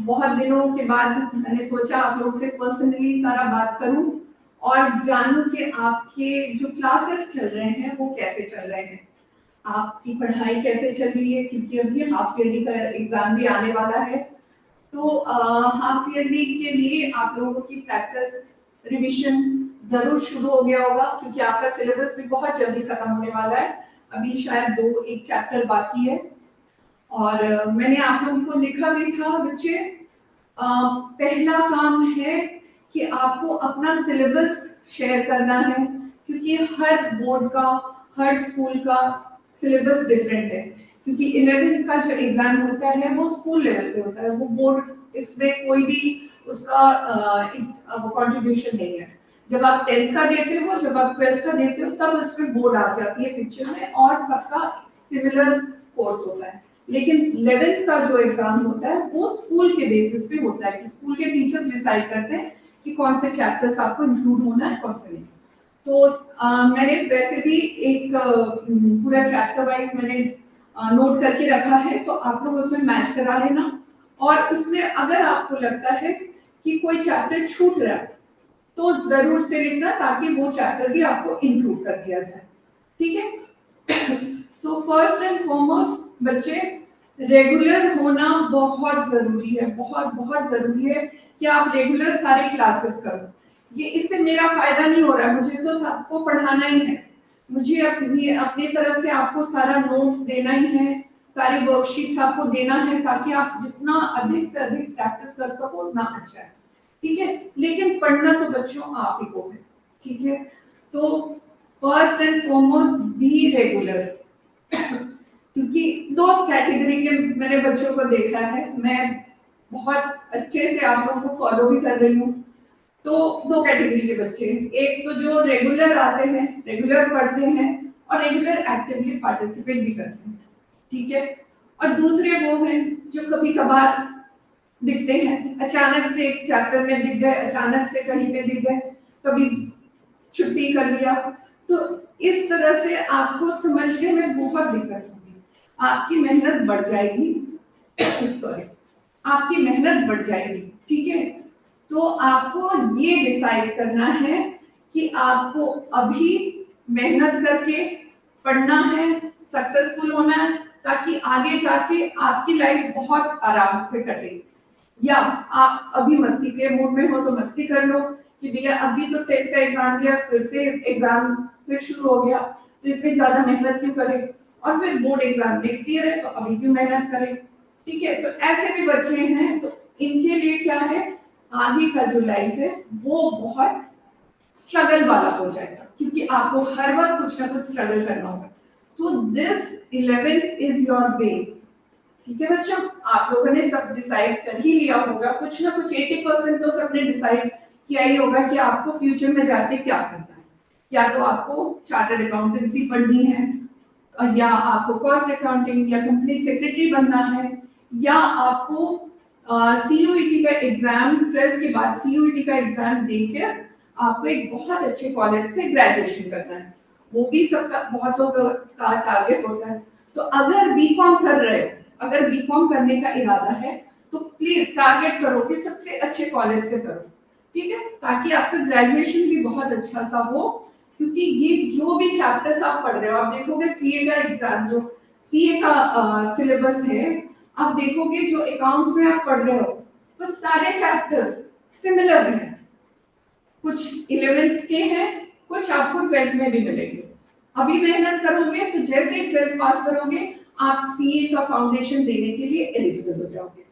बहुत दिनों के बाद मैंने सोचा आप लोग से पर्सनली सारा बात करूं और जानूं कि आपके जो क्लासेस चल रहे हैं वो कैसे चल रहे हैं, आपकी पढ़ाई कैसे चल रही है, क्योंकि अभी हाफ ईयरली का एग्जाम भी आने वाला है। तो हाफ ईयरली के लिए आप लोगों की प्रैक्टिस रिवीजन जरूर शुरू हो गया होगा, क्योंकि आपका सिलेबस भी बहुत जल्दी खत्म होने वाला है। अभी शायद एक चैप्टर बाकी है। और मैंने आप लोगों को लिखा भी था बच्चे, पहला काम है कि आपको अपना सिलेबस शेयर करना है, क्योंकि हर बोर्ड का, हर स्कूल का सिलेबस डिफरेंट है। क्योंकि 11th का जो एग्जाम होता है वो स्कूल लेवल पे होता है, वो बोर्ड इसमें कोई भी उसका वो कंट्रीब्यूशन नहीं है। जब आप 10th का देते हो, जब आप 12th का देते हो, तब उसमें बोर्ड आ जाती है पिक्चर में और सबका सिमिलर कोर्स होता है। लेकिन 11th का जो एग्जाम होता है वो स्कूल के बेसिस पे होता है कि स्कूल के टीचर्स डिसाइड करते हैं कि कौन से चैप्टर्स आपको इंक्लूड होना है, कौन से नहीं। तो मैंने वैसे भी एक पूरा चैप्टर वाइज मैंने नोट करके रखा है, तो आप लोग उसमें मैच करा लेना। और उसमें अगर आपको लगता है कि कोई चैप्टर छूट रहा है तो जरूर से लिखना, ताकि वो चैप्टर भी आपको इंक्लूड कर दिया जाए। ठीक है। सो फर्स्ट एंड फॉरमोस्ट बच्चे, रेगुलर होना बहुत जरूरी है, बहुत बहुत जरूरी है कि आप रेगुलर सारे क्लासेस करो। ये इससे मेरा फायदा नहीं हो रहा है, मुझे तो सबको पढ़ाना ही है, मुझे अपनी तरफ से आपको सारा नोट्स देना ही है, सारी वर्कशीट्स आपको देना है, ताकि आप जितना अधिक से अधिक प्रैक्टिस कर सको उतना अच्छा है। ठीक है, लेकिन पढ़ना तो बच्चों आप ही को है। ठीक है, तो first and foremost be regular. क्योंकि दो कैटेगरी के मैंने बच्चों को देखा है, मैं बहुत अच्छे से आप लोगों को फॉलो भी कर रही हूँ। तो दो कैटेगरी के बच्चे, एक तो जो रेगुलर आते हैं, रेगुलर पढ़ते हैं और रेगुलर एक्टिवली पार्टिसिपेट भी करते हैं। ठीक है, और दूसरे वो हैं जो कभी कभार दिखते हैं, अचानक से एक चैप्टर में दिख गए, अचानक से कहीं पे दिख गए, कभी छुट्टी कर लिया। तो इस तरह से आपको समझने में बहुत दिक्कत होगी, आपकी मेहनत बढ़ जाएगी। सॉरी, आपकी मेहनत बढ़ जाएगी। ठीक है, तो आपको ये डिसाइड करना है कि आपको अभी मेहनत करके पढ़ना है, सक्सेसफुल होना है, ताकि आगे जाके आपकी लाइफ बहुत आराम से कटे। या आप अभी मस्ती के मूड में हो तो मस्ती कर लो कि भैया अभी तो 10th का एग्जाम दिया, फिर से एग्जाम फिर शुरू हो गया, तो इसमें ज्यादा मेहनत क्यों करें, और फिर बोर्ड एग्जाम नेक्स्ट ईयर है तो अभी क्यों मेहनत करें। ठीक है, तो ऐसे भी बच्चे हैं, तो इनके लिए क्या है, आगे का जो लाइफ है वो बहुत स्ट्रगल वाला हो जाएगा, क्योंकि आपको हर वक्त कुछ ना कुछ स्ट्रगल करना होगा। So this 11th is your base. ठीक है बच्चों, आप लोगों ने सब डिसाइड कर ही लिया होगा, कुछ ना कुछ 80% तो सबने डिसाइड किया ही होगा कि आपको फ्यूचर में जाके क्या करना है। या तो आपको चार्टर्ड अकाउंटेंसी पढ़नी है, या आपको कॉस्ट अकाउंटिंग या कंपनी सेक्रेटरी बनना है, या आपको सीयूईटी का एग्जाम 12th के बाद सीयूईटी का एग्जाम देकर आपको एक बहुत अच्छे कॉलेज से ग्रेजुएशन करना है। वो भी सबका, बहुत लोगों का टारगेट होता है। तो अगर बीकॉम कर रहे हो, अगर बीकॉम करने का इरादा है, तो प्लीज टारगेट करो कि सबसे अच्छे कॉलेज से करो। ठीक है, ताकि आपका ग्रेजुएशन भी बहुत अच्छा सा हो। क्योंकि ये जो भी चैप्टर्स आप पढ़ रहे हो, आप देखोगे सीए का एग्जाम, जो सीए का सिलेबस है, आप देखोगे जो अकाउंट्स में आप पढ़ रहे हो वो सारे चैप्टर्स सिमिलर हैं। कुछ 11th के हैं, कुछ आपको 12th में भी मिलेंगे। अभी मेहनत करोगे तो जैसे ही 12th पास करोगे आप सीए का फाउंडेशन देने के लिए एलिजिबल हो जाओगे।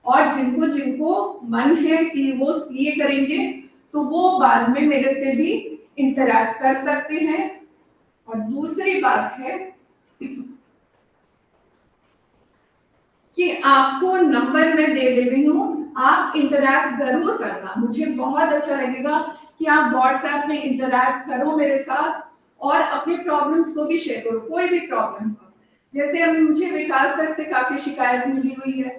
और जिनको जिनको मन है कि वो सीए करेंगे, तो वो बाद में मेरे से भी इंटरैक्ट कर सकते हैं। और दूसरी बात है कि आपको नंबर मैं दे रही हूँ, आप इंटरैक्ट जरूर करना। मुझे बहुत अच्छा लगेगा कि आप व्हाट्सएप में इंटरैक्ट करो मेरे साथ और अपने प्रॉब्लम्स को भी शेयर करो, कोई भी प्रॉब्लम हो। जैसे अब मुझे विकास सर से काफी शिकायत मिली हुई है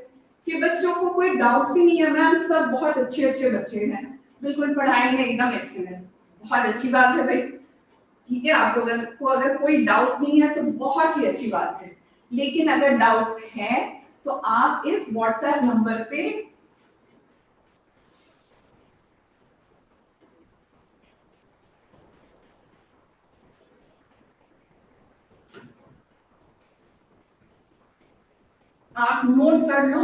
कि बच्चों को कोई डाउट्स ही नहीं है। मैम सब बहुत अच्छे अच्छे बच्चे हैं, बिल्कुल पढ़ाई में एकदम एक्सीलेंट, बहुत अच्छी बात है भाई। ठीक है, आप लोगों को अगर कोई डाउट नहीं है तो बहुत ही अच्छी बात है। लेकिन अगर डाउट्स हैं तो आप इस व्हाट्सएप नंबर पे आप नोट कर लो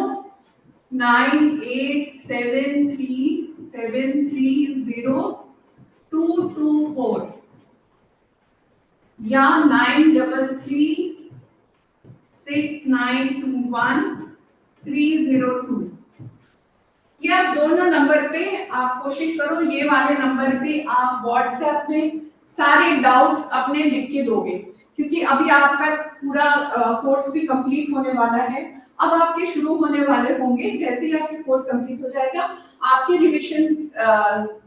9873730224 या 9336921302। ये आप दोनों नंबर पे आप कोशिश करो, ये वाले नंबर पे आप व्हाट्सएप में सारे डाउट्स अपने लिख के दोगे, क्योंकि अभी आपका पूरा कोर्स भी कंप्लीट होने वाला है। अब आपके शुरू होने वाले होंगे, जैसे ही आपके कोर्स कंप्लीट हो जाएगा आपके रिविजन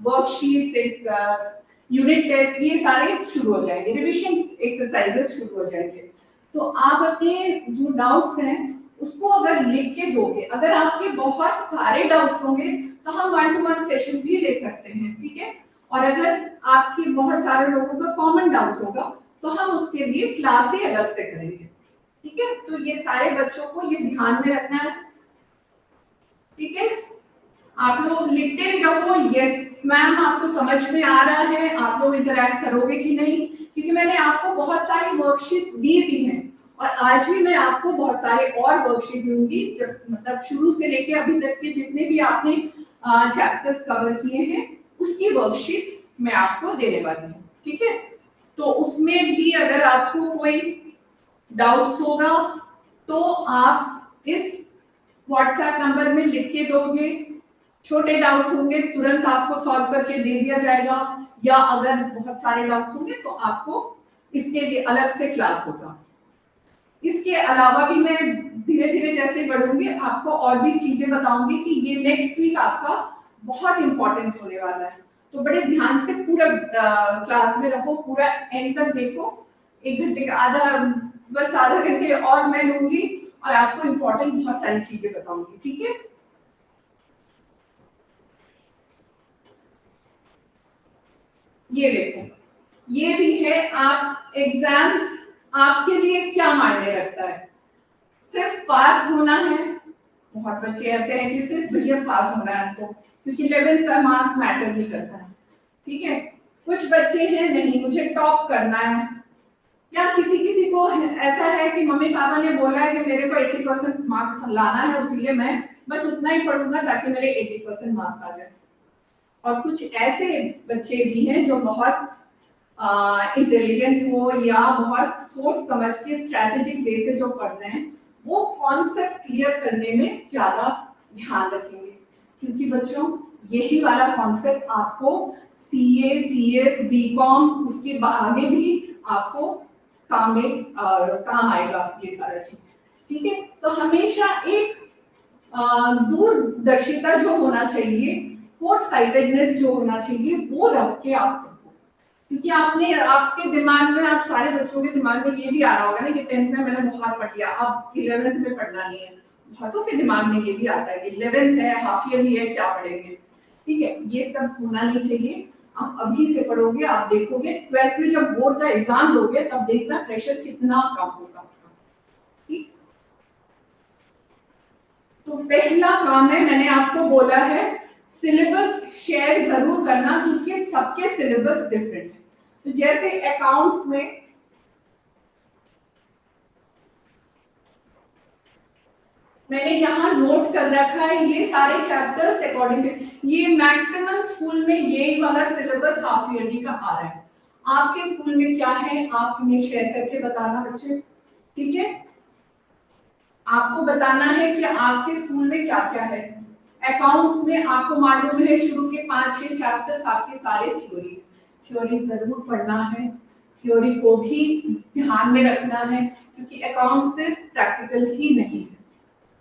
वर्कशीट्स, एक यूनिट टेस्ट, ये सारे शुरू हो जाएंगे, रिविजन एक्सरसाइजेस शुरू हो जाएंगे। तो आप अपने जो डाउट्स हैं उसको अगर लिख के दोगे, अगर आपके बहुत सारे डाउट्स होंगे तो हम 1-to-1 सेशन भी ले सकते हैं, ठीक है। और अगर आपके बहुत सारे लोगों का कॉमन डाउट्स होगा तो हम उसके लिए क्लास ही अलग से करेंगे, ठीक है। तो ये सारे बच्चों को ये ध्यान में रखना है, ठीक है। आप लोग लिखते भी रहो, यस मैम आपको समझ में आ रहा है, आप लोग इंटरैक्ट करोगे कि नहीं, क्योंकि मैंने आपको बहुत सारी वर्कशीट्स दी भी हैं और आज भी मैं आपको बहुत सारे और वर्कशीट्स दूंगी, जब मतलब शुरू से लेके अभी तक के जितने भी आपने चैप्टर्स कवर किए हैं उसकी वर्कशीट्स मैं आपको देने वाली हूँ, ठीक है। तो उसमें भी अगर आपको कोई डाउट्स होगा तो आप इस व्हाट्सएप नंबर में लिख के दोगे, छोटे डाउट्स होंगे तुरंत आपको सॉल्व करके दे दिया जाएगा, या अगर बहुत सारे डाउट्स होंगे तो आपको इसके लिए अलग से क्लास होगा। इसके अलावा भी मैं धीरे धीरे जैसे बढ़ूंगी आपको और भी चीजें बताऊंगी कि ये नेक्स्ट वीक आपका बहुत इंपॉर्टेंट होने वाला है, तो बड़े ध्यान से पूरा क्लास में रहो, पूरा एंड तक देखो। 1 घंटे का बस आधा घंटे और मैं लूंगी और आपको इंपॉर्टेंट बहुत सारी चीजें बताऊंगी, ठीक है। ये देखो, ये भी है आप एग्जाम्स आपके लिए क्या मायने रखता है, सिर्फ पास होना है। बहुत बच्चे ऐसे हैं कि सिर्फ भैया पास होना है उनको, क्योंकि 11th का मार्क्स मैटर नहीं करता है, ठीक है। कुछ बच्चे हैं नहीं मुझे टॉप करना है, या किसी किसी को ऐसा है कि मम्मी पापा ने बोला है कि मेरे को 80% मार्क्स लाना है, इसलिए मैं बस उतना ही पढ़ूंगा ताकि मेरे 80% मार्क्स आ जाए। और कुछ ऐसे बच्चे भी हैं जो बहुत इंटेलिजेंट हो या बहुत सोच समझ के स्ट्रैटेजिक वे से जो पढ़ रहे हैं वो कॉन्सेप्ट क्लियर करने में ज्यादा ध्यान रखेंगे, क्योंकि बच्चों यही वाला कॉन्सेप्ट आपको सीए, सीएस, बीकॉम उसके आगे भी आपको काम आएगा ये सारा चीज, ठीक है। तो हमेशा एक दूरदर्शिता जो होना चाहिए, फोर साइटेडनेस जो होना चाहिए वो रख के आप पढ़ो, क्योंकि आपने आपके दिमाग में, आप सारे बच्चों के दिमाग में ये भी आ रहा होगा ना कि 10th में मैंने बहुत पढ़ लिया, अब 11th में पढ़ना नहीं है। बहुतों के दिमाग में ये भी आता है कि 11th है, हाफ ईयरली है, क्या पढ़ेंगे, ठीक है। ये सब होना नहीं चाहिए। आप अभी से पढ़ोगे, आप देखोगे 12th में जब बोर्ड का एग्जाम दोगे तब देखना प्रेशर कितना कम होगा, ठीक। तो पहला काम है, मैंने आपको बोला है सिलेबस शेयर जरूर करना, क्योंकि सबके सिलेबस डिफरेंट है। तो जैसे अकाउंट्स में मैंने यहाँ नोट कर रखा है ये सारे चैप्टर्स अकॉर्डिंग, ये मैक्सिमम स्कूल में यही वाला सिलेबस हाफ ईयरली का आ रहा है। आपके स्कूल में क्या है आप हमें शेयर करके बताना बच्चे, ठीक है। आपको बताना है कि आपके स्कूल में क्या क्या है। अकाउंट्स में आपको मालूम है शुरू के 5-6 चैप्टर्स आपके सारे थ्योरी, थ्योरी जरूर पढ़ना है, थ्योरी को भी ध्यान में रखना है, क्योंकि अकाउंट सिर्फ प्रैक्टिकल ही नहीं है,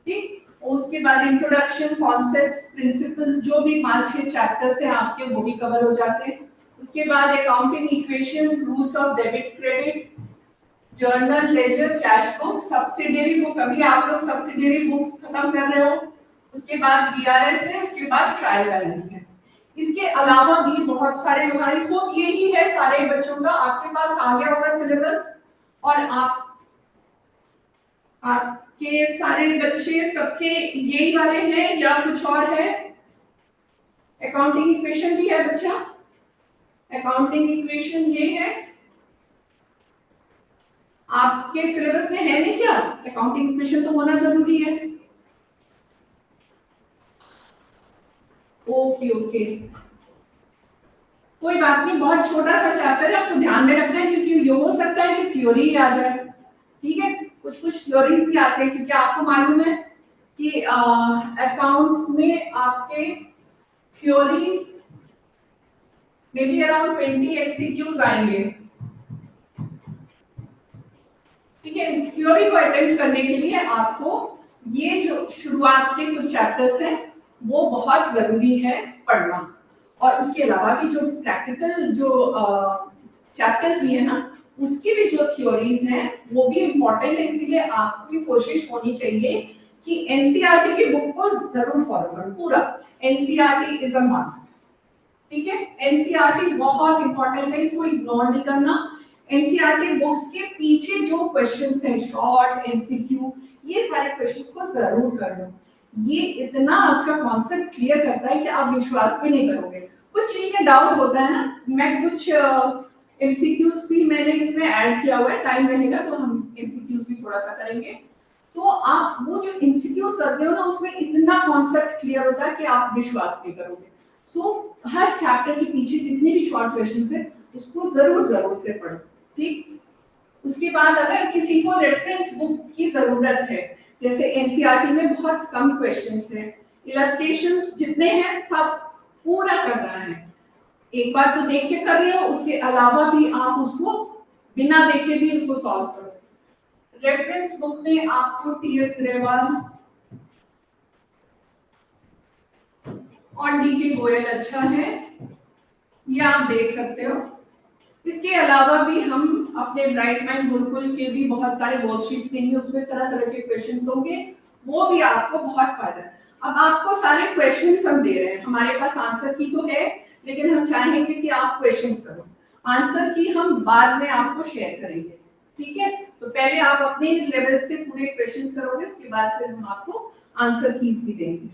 ठीक। उसके बाद इंट्रोडक्शन, कॉन्सेप्ट्स, प्रिंसिपल्स, जो भी 5-6 चैप्टर्स हैं आपके वो भी कवर हो जाते हैं। उसके बाद accounting equation, rules of debit credit, journal, ledger, cash book, subsidiary book, अभी आप लोग सब्सिडियरी बुक्स खत्म कर रहे हो। उसके बाद बीआरएस है, उसके बाद ट्रायल बैलेंस है। इसके अलावा भी बहुत सारे, आई होप यही है सारे बच्चों का, आपके पास आ गया होगा सिलेबस। और आपके सारे बच्चे सबके यही वाले हैं या कुछ और है? अकाउंटिंग इक्वेशन भी है बच्चा, अकाउंटिंग इक्वेशन ये है। आपके सिलेबस में है नहीं क्या? अकाउंटिंग इक्वेशन तो होना जरूरी है। ओके ओके, कोई बात नहीं, बहुत छोटा सा चैप्टर है, आपको ध्यान में रखना है, क्योंकि ये हो सकता है कि थ्योरी ही आ जाए। ठीक है, कुछ कुछ थ्योरीज भी आते हैं, क्योंकि आपको मालूम है कि अकाउंट्स में आपके थ्योरी में भी अराउंड 20 एमसीक्यूज आएंगे। ठीक है, इस थ्योरी को अटेम्प्ट करने के लिए आपको ये जो शुरुआत के कुछ चैप्टर्स हैं वो बहुत जरूरी है पढ़ना, और उसके अलावा भी जो प्रैक्टिकल जो चैप्टर्स भी है ना, उसकी भी जो थ्योरीज हैं वो भी इम्पोर्टेंट है। इसीलिए आपकी कोशिश होनी चाहिए कि एनसीईआरटी की बुक को जरूर फॉलो करो पूरा। NCERT is a must. ठीक है, एनसीईआरटी बहुत इंपॉर्टेंट है, इसको इग्नोर नहीं करना। एनसीईआरटी बुक्स के पीछे जो क्वेश्चंस हैं, शॉर्ट एमसीक्यू, ये सारे क्वेश्चंस को जरूर कर लो। ये इतना आपका कॉन्सेप्ट क्लियर करता है कि आप विश्वास भी नहीं करोगे। कुछ चीज में डाउट होता है ना, मैं कुछ एमसीक्यूज भी मैंने इसमें ऐड किया हुआ है, टाइम रहेगा तो हम एमसीक्यूज भी थोड़ा सा करेंगे। तो आप वो जो एमसीक्यूज करते हो ना, उसमें इतना कॉन्सेप्ट क्लियर होता है कि आप विश्वास नहीं करोगे। सो हर चैप्टर के पीछे जितने भी शॉर्ट क्वेश्चंस है उसको जरूर जरूर से पढ़ो। ठीक, उसके बाद अगर किसी को रेफरेंस बुक की जरूरत है, जैसे एनसीईआरटी में बहुत कम क्वेश्चंस हैं, इलस्ट्रेशंस जितने हैं सब पूरा करना है। एक बार तो देख के कर रहे हो, उसके अलावा भी आप उसको बिना देखे भी उसको सॉल्व करो। रेफरेंस बुक में आपको टीएस ग्रेवाल और डीके गोयल अच्छा है, ये आप देख सकते हो। इसके अलावा भी हम अपने ब्राइट माइंड गुरुकुल के भी बहुत सारे वर्कशीट्स देंगे, उसमें तरह तरह के क्वेश्चंस होंगे, वो भी आपको बहुत फायदा है। अब आपको सारे क्वेश्चंस हम दे रहे हैं, हमारे पास आंसर की तो है, लेकिन हम चाहेंगे कि आप क्वेश्चंस करो। आंसर की हम बाद में आपको शेयर करेंगे। ठीक है, तो पहले आप अपने लेवल से पूरे क्वेश्चंस करोगे, उसके बाद फिर हम आपको आंसर कीज भी देंगे।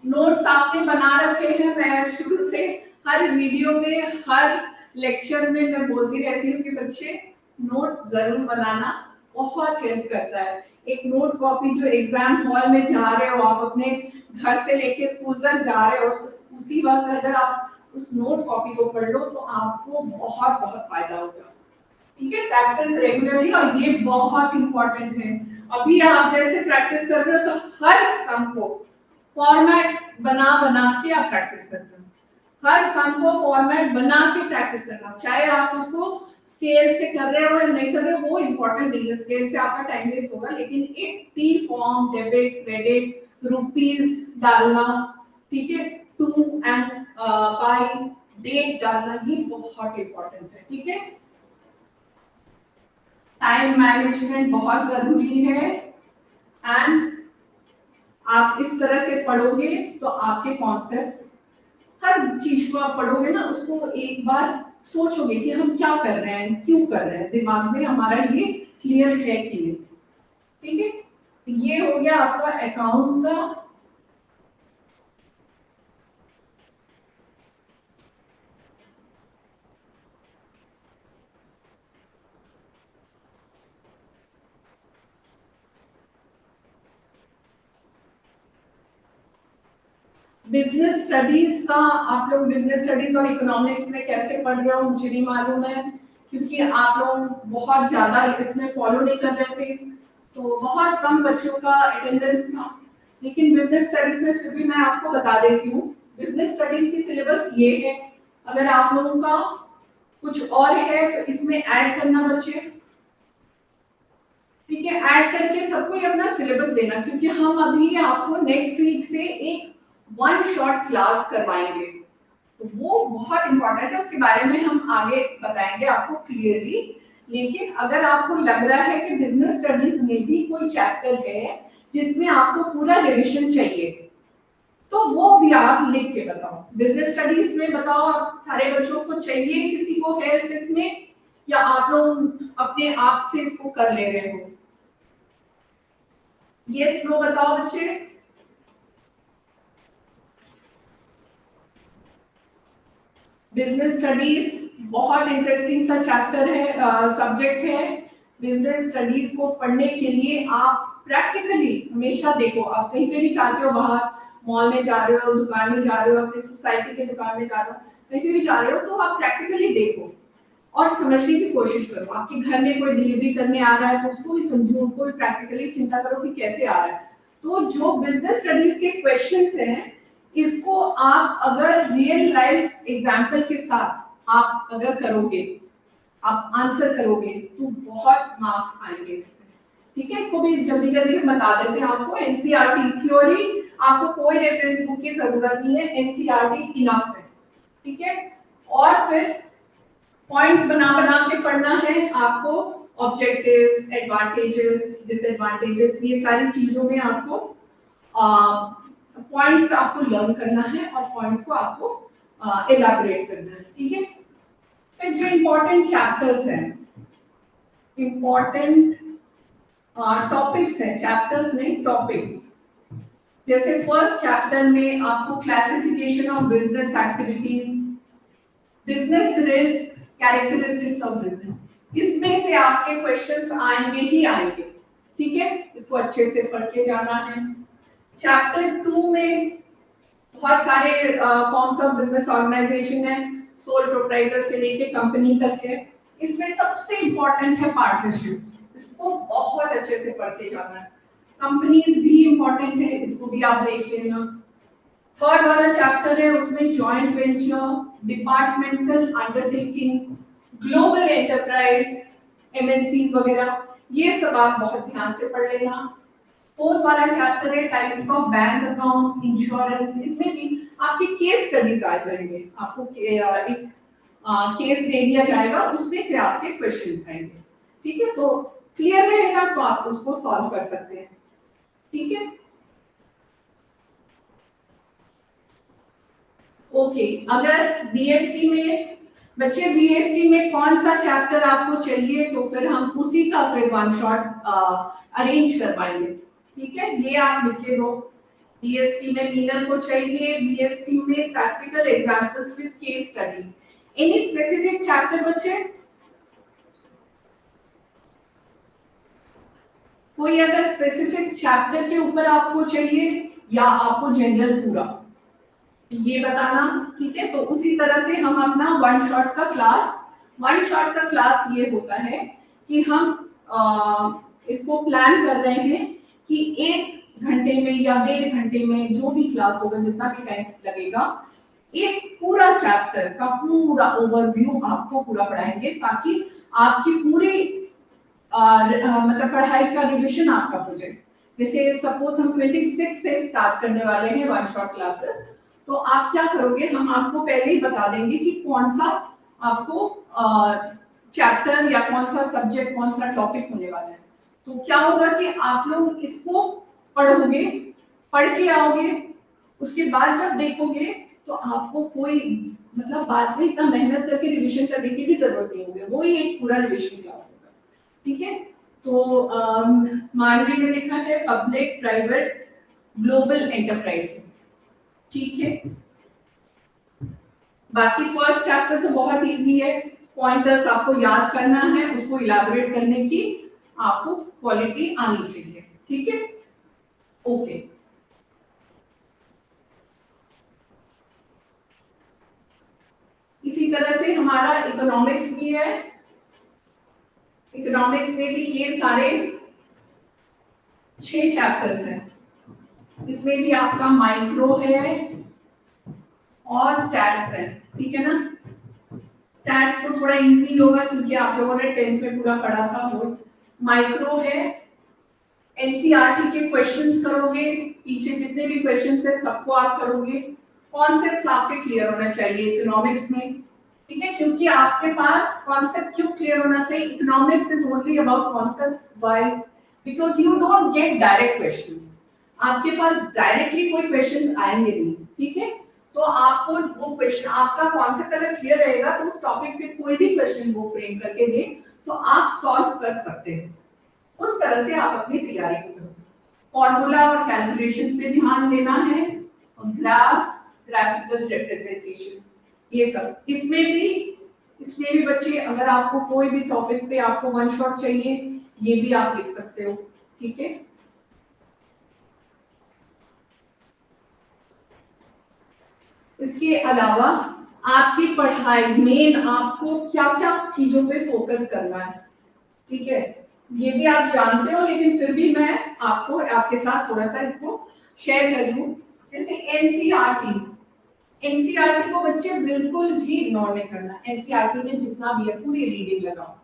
नोट्स आपने बना रखे हैं, मैं शुरू से हर वीडियो में हर लेक्चर में मैं बोलती रहती हूँ कि बच्चे नोट्स जरूर बनाना, बहुत हेल्प करता है। एक नोट कॉपी जो एग्जाम हॉल में जा रहे हो, आप अपने घर से लेके स्कूल तक जा रहे हो, तो उसी वक्त अगर आप उस नोट कॉपी को पढ़ लो तो आपको बहुत बहुत फायदा होगा। ठीक है, प्रैक्टिस रेगुलरली, और ये बहुत इंपॉर्टेंट है। अभी आप जैसे प्रैक्टिस कर रहे हो तो हर सम को फॉर्मेट बना बना के आप प्रैक्टिस करते हो। हर सम को फॉर्मेट बना के प्रैक्टिस करना, चाहे आप उसको स्केल से कर रहे हो या नहीं कर रहे हो वो इंपॉर्टेंट नहीं है, स्केल से आपका टाइम वेस्ट होगा, लेकिन एक T form, debit, credit, rupees डालना, ठीक है, टू एंड बाई, डेट डालना, ये बहुत इंपॉर्टेंट है। ठीक है, टाइम मैनेजमेंट बहुत जरूरी है, एंड आप इस तरह से पढ़ोगे तो आपके कॉन्सेप्ट्स, हर चीज को आप पढ़ोगे ना, उसको एक बार सोचोगे कि हम क्या कर रहे हैं, क्यों कर रहे हैं, दिमाग में हमारा ये क्लियर है कि नहीं। ठीक है, ये हो गया आपका अकाउंट्स का। बिजनेस स्टडीज का, आप लोग बिजनेस स्टडीज और इकोनॉमिक्स में कैसे पढ़ रहे हो मुझे नहीं मालूम है, क्योंकि आप लोग बहुत ज्यादा इसमें फॉलो नहीं कर रहे थे, तो बहुत कम बच्चों का अटेंडेंस था। लेकिन बिजनेस स्टडीज में फिर भी मैं आपको बता देती हूँ, बिजनेस स्टडीज की सिलेबस ये है। अगर आप लोगों का कुछ और है तो इसमें ऐड करना बच्चे। ठीक है, ऐड करके सबको ये अपना सिलेबस देना, क्योंकि हम अभी आपको नेक्स्ट वीक से एक वन शॉट क्लास करवाएंगे, तो वो बहुत इंपॉर्टेंट है, उसके बारे में हम आगे बताएंगे आपको क्लियरली। लेकिन अगर आपको लग रहा है कि बिजनेस स्टडीज में भी कोई चैप्टर है जिसमें आपको पूरा रिविजन चाहिए, तो वो भी आप लिख के बताओ। बिजनेस स्टडीज में बताओ आप सारे बच्चों को चाहिए किसी को हेल्प इसमें, या आप लोग अपने आप से इसको कर ले रहे हो? यस नो बताओ बच्चे। बिजनेस स्टडीज बहुत इंटरेस्टिंग सा चैप्टर है, सब्जेक्ट है, बिजनेस स्टडीज को पढ़ने के लिए आप प्रैक्टिकली हमेशा देखो, आप कहीं पे भी जाते हो, बाहर मॉल में जा रहे हो, दुकान में जा रहे हो, अपनी सोसाइटी के दुकान में जा रहे हो, कहीं पे भी जा रहे हो, तो आप प्रैक्टिकली देखो और समझने की कोशिश करो। आपके घर में कोई डिलीवरी करने आ रहा है तो उसको भी समझो, उसको भी प्रैक्टिकली चिंता करो कि कैसे आ रहा है। तो जो बिजनेस स्टडीज के क्वेश्चंस हैं, इसको आप अगर रियल लाइफ एग्जांपल के साथ आप अगर करोगे, आप आंसर करोगे, तो बहुत मार्क्स आएंगे इससे। ठीक है, इसको भी जल्दी जल्दी हम बता देते हैं आपको। एनसीईआरटी थ्योरी, आपको कोई रेफरेंस बुक की जरूरत नहीं है, एनसीईआरटी इनफ है। ठीक है, और फिर पॉइंट्स बना बना के पढ़ना है आपको। ऑब्जेक्टिव्स, एडवांटेजेस, डिसएडवांटेजेस, ये सारी चीजों में आपको पॉइंट्स आपको लर्न करना है और पॉइंट्स को आपको एलैबोरेट करना है। ठीक है, फिर जो इंपॉर्टेंट चैप्टर्स हैं, इंपॉर्टेंट टॉपिक्स हैं, चैप्टर्स नहीं टॉपिक्स। जैसे फर्स्ट चैप्टर में आपको classification of business activities, business risk, characteristics of business, इसमें से आपके क्वेश्चंस आएंगे ही आएंगे। ठीक है, इसको अच्छे से पढ़ के जाना है। चैप्टर 2 में बहुत सारे फॉर्म्स ऑफ बिजनेस ऑर्गेनाइजेशन है, सोल प्रोप्राइटर से लेके कंपनी तक है। इसमें सबसे इंपॉर्टेंट है पार्टनरशिप, इसको बहुत अच्छे से पढ़ के जाना है। कंपनीज भी इंपॉर्टेंट है, इसको भी आप देख लेना। थर्ड वाला चैप्टर है, उसमें joint venture, departmental undertaking, global enterprise, MNCs वगैरह, ये सब आप बहुत ध्यान से पढ़ लेना। फोर्थ वाला चैप्टर है types of bank accounts, insurance, इसमें भी आपके केस स्टडीज आ जाएंगे। आपको एक केस दे दिया जाएगा, उसमें से आपके क्वेश्चंस आएंगे। ठीक है, तो क्लियर रहेगा तो आप उसको सॉल्व कर सकते हैं। ठीक है, ओके। अगर बीएसटी में बच्चे, बीएसटी में कौन सा चैप्टर आपको चाहिए, तो फिर हम उसी का फिर वन शॉट अरेंज कर पाएंगे। ठीक है, ये आप लिख के दो। बीएसटी में मीनल को चाहिए, बीएसटी में practical examples with case studies. Any specific chapter बच्चे? कोई अगर स्पेसिफिक चैप्टर के ऊपर आपको चाहिए या आपको जनरल पूरा, ये बताना। ठीक है, तो उसी तरह से हम अपना वन शॉट का क्लास ये होता है कि हम इसको प्लान कर रहे हैं कि 1 घंटे में या 1.5 घंटे में जो भी क्लास होगा, जितना भी टाइम लगेगा, एक पूरा चैप्टर का पूरा ओवरव्यू आपको पूरा पढ़ाएंगे, ताकि आपकी पूरी मतलब पढ़ाई का रिविजन आपका हो जाए। जैसे सपोज हम 26 से स्टार्ट करने वाले हैं वन शॉट क्लासेस, तो आप क्या करोगे, हम आपको पहले ही बता देंगे कि कौन सा आपको चैप्टर या कौन सा सब्जेक्ट, कौन सा टॉपिक होने वाला है। तो क्या होगा कि आप लोग इसको पढ़ोगे, पढ़ के आओगे, उसके बाद जब देखोगे तो आपको कोई मतलब बाद में इतना मेहनत करके रिविजन करने की भी जरूरत नहीं होगी, वो ही एक पूरा रिविजन क्लास होगा। ठीक है, तो मानवी ने लिखा है पब्लिक, प्राइवेट, ग्लोबल एंटरप्राइजेस। ठीक है, बाकी फर्स्ट चैप्टर तो बहुत इजी है, पॉइंटर्स आपको याद करना है, उसको इलैबोरेट करने की आपको क्वालिटी आनी चाहिए। ठीक है, ओके। इसी तरह से हमारा इकोनॉमिक्स भी है। इकोनॉमिक्स में भी ये सारे 6 चैप्टर्स हैं। इसमें भी आपका माइक्रो है और स्टैट्स है। ठीक है ना, स्टैट्स तो थोड़ा इजी होगा क्योंकि आप लोगों ने 10th में पूरा पढ़ा था। वो माइक्रो है, एनसीईआरटी के क्वेश्चंस करोगे, पीछे जितने भी क्वेश्चंस है सबको आप करोगे। कॉन्सेप्ट्स आपके क्लियर होना चाहिए इकोनॉमिक्स में। ठीक है, क्योंकि आपके पास कॉन्सेप्ट क्यों क्लियर होना चाहिए, economics is only about concepts. Why? Because you don't get direct questions, आपके पास डायरेक्टली कोई क्वेश्चन आएंगे नहीं। ठीक है, तो आपको वो क्वेश्चन, आपका कॉन्सेप्ट अगर क्लियर रहेगा तो उस टॉपिक पे कोई भी क्वेश्चन वो फ्रेम करके दे तो आप सॉल्व कर सकते हैं। उस तरह से आप अपनी तैयारी करो। फॉर्मूला और कैलकुलेशंस पे ध्यान देना है, और ग्राफ, ग्राफिकल रिप्रेजेंटेशन, ये सब। इसमें भी बच्चे, अगर आपको कोई भी टॉपिक पे आपको वन शॉट चाहिए ये भी आप लिख सकते हो, ठीक है। इसके अलावा आपकी पढ़ाई मेन आपको क्या क्या चीजों पे फोकस करना है, ठीक है, ये भी आप जानते हो, लेकिन फिर भी मैं आपको आपके साथ थोड़ा सा इसको शेयर कर दूं। जैसे एनसीईआरटी, एनसीईआरटी को बच्चे बिल्कुल भी इग्नोर नहीं करना। एनसीईआरटी में जितना भी है पूरी रीडिंग लगाओ,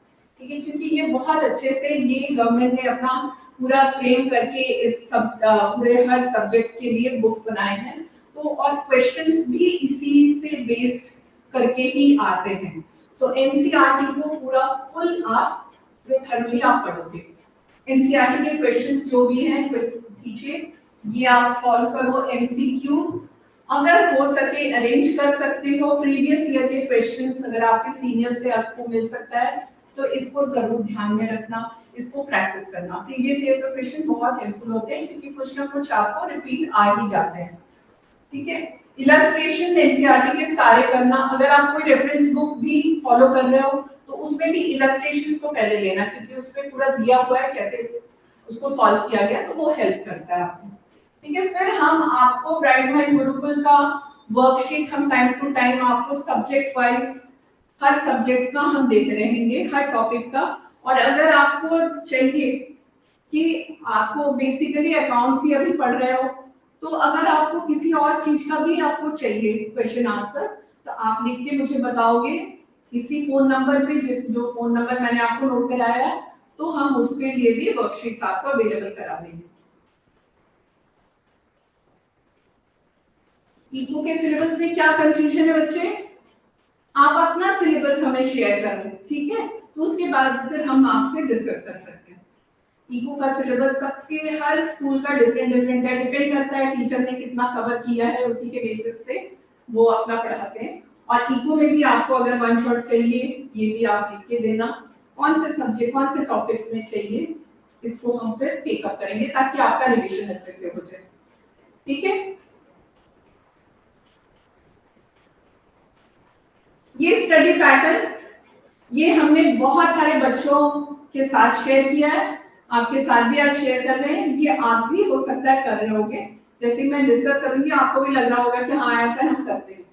ठीक है, क्योंकि ये बहुत अच्छे से ये गवर्नमेंट ने अपना पूरा फ्रेम करके इस सब पूरे हर सब्जेक्ट के लिए बुक्स बनाए हैं, तो और क्वेश्चंस भी इसी से बेस्ड करके ही आते हैं। तो एनसीईआरटी को पूरा फुल आप थरोली आप पढ़ोगे। एनसीईआरटी के क्वेश्चंस जो भी हैं पीछे ये आप सॉल्व करो। एमसीक्यूज अगर हो सके अरेंज कर सकते हो, प्रीवियस ईयर के क्वेश्चंस अगर आपके सीनियर से आपको मिल सकता है तो इसको जरूर ध्यान में रखना, इसको प्रैक्टिस करना। प्रीवियस ईयर के क्वेश्चन बहुत हेल्पफुल होते हैं क्योंकि कुछ ना कुछ आपको रिपीट आ ही जाते हैं, ठीक है। इलस्ट्रेशन एनसीईआरटी के सारे करना, अगर आप कोई रेफरेंस बुक भी फॉलो कर रहे हो तो उसमें भी इलस्ट्रेशंस को पहले लेना, क्योंकि उसमें पूरा दिया हुआ है कैसे उसको सॉल्व किया गया, तो वो हेल्प करता है आपको, ठीक है। फिर हम आपको ब्राइट माइंड गुरुकुल का वर्कशीट हम टाइम टू टाइम आपको सब्जेक्ट वाइज हर सब्जेक्ट का हम देते रहेंगे, हर टॉपिक का। और अगर आपको चाहिए कि आपको बेसिकली अकाउंट्स ही अभी पढ़ रहे हो, तो अगर आपको किसी और चीज का भी आपको चाहिए क्वेश्चन आंसर, तो आप लिख के मुझे बताओगे इसी फोन नंबर पे, जिस जो फोन नंबर मैंने आपको नोट कराया है, तो हम उसके लिए भी वर्कशीट्स आपको अवेलेबल करा देंगे। इको के सिलेबस में क्या कंफ्यूजन है बच्चे, आप अपना सिलेबस हमें शेयर करो, ठीक है, तो उसके बाद फिर हम आपसे डिस्कस कर सकते हैं। इको का सिलेबस सबके हर स्कूल का डिफरेंट डिफरेंट है, डिपेंड करता है टीचर ने कितना कवर किया है, उसी के बेसिस पे वो अपना पढ़ाते हैं। और इको में भी आपको अगर वन शॉट चाहिए ये भी आप लिख के देना, कौन से सब्जेक्ट कौन से टॉपिक में चाहिए, इसको हम फिर टेकअप करेंगे ताकि आपका रिवीजन अच्छे से हो जाए, ठीक है। ये स्टडी पैटर्न ये हमने बहुत सारे बच्चों के साथ शेयर किया है, आपके साथ भी आज शेयर कर रहे हैं, ये आप भी हो सकता है कर रहे होगे, जैसे मैं डिस्कस करूंगी आपको भी लग रहा होगा कि हाँ ऐसा हम करते हैं।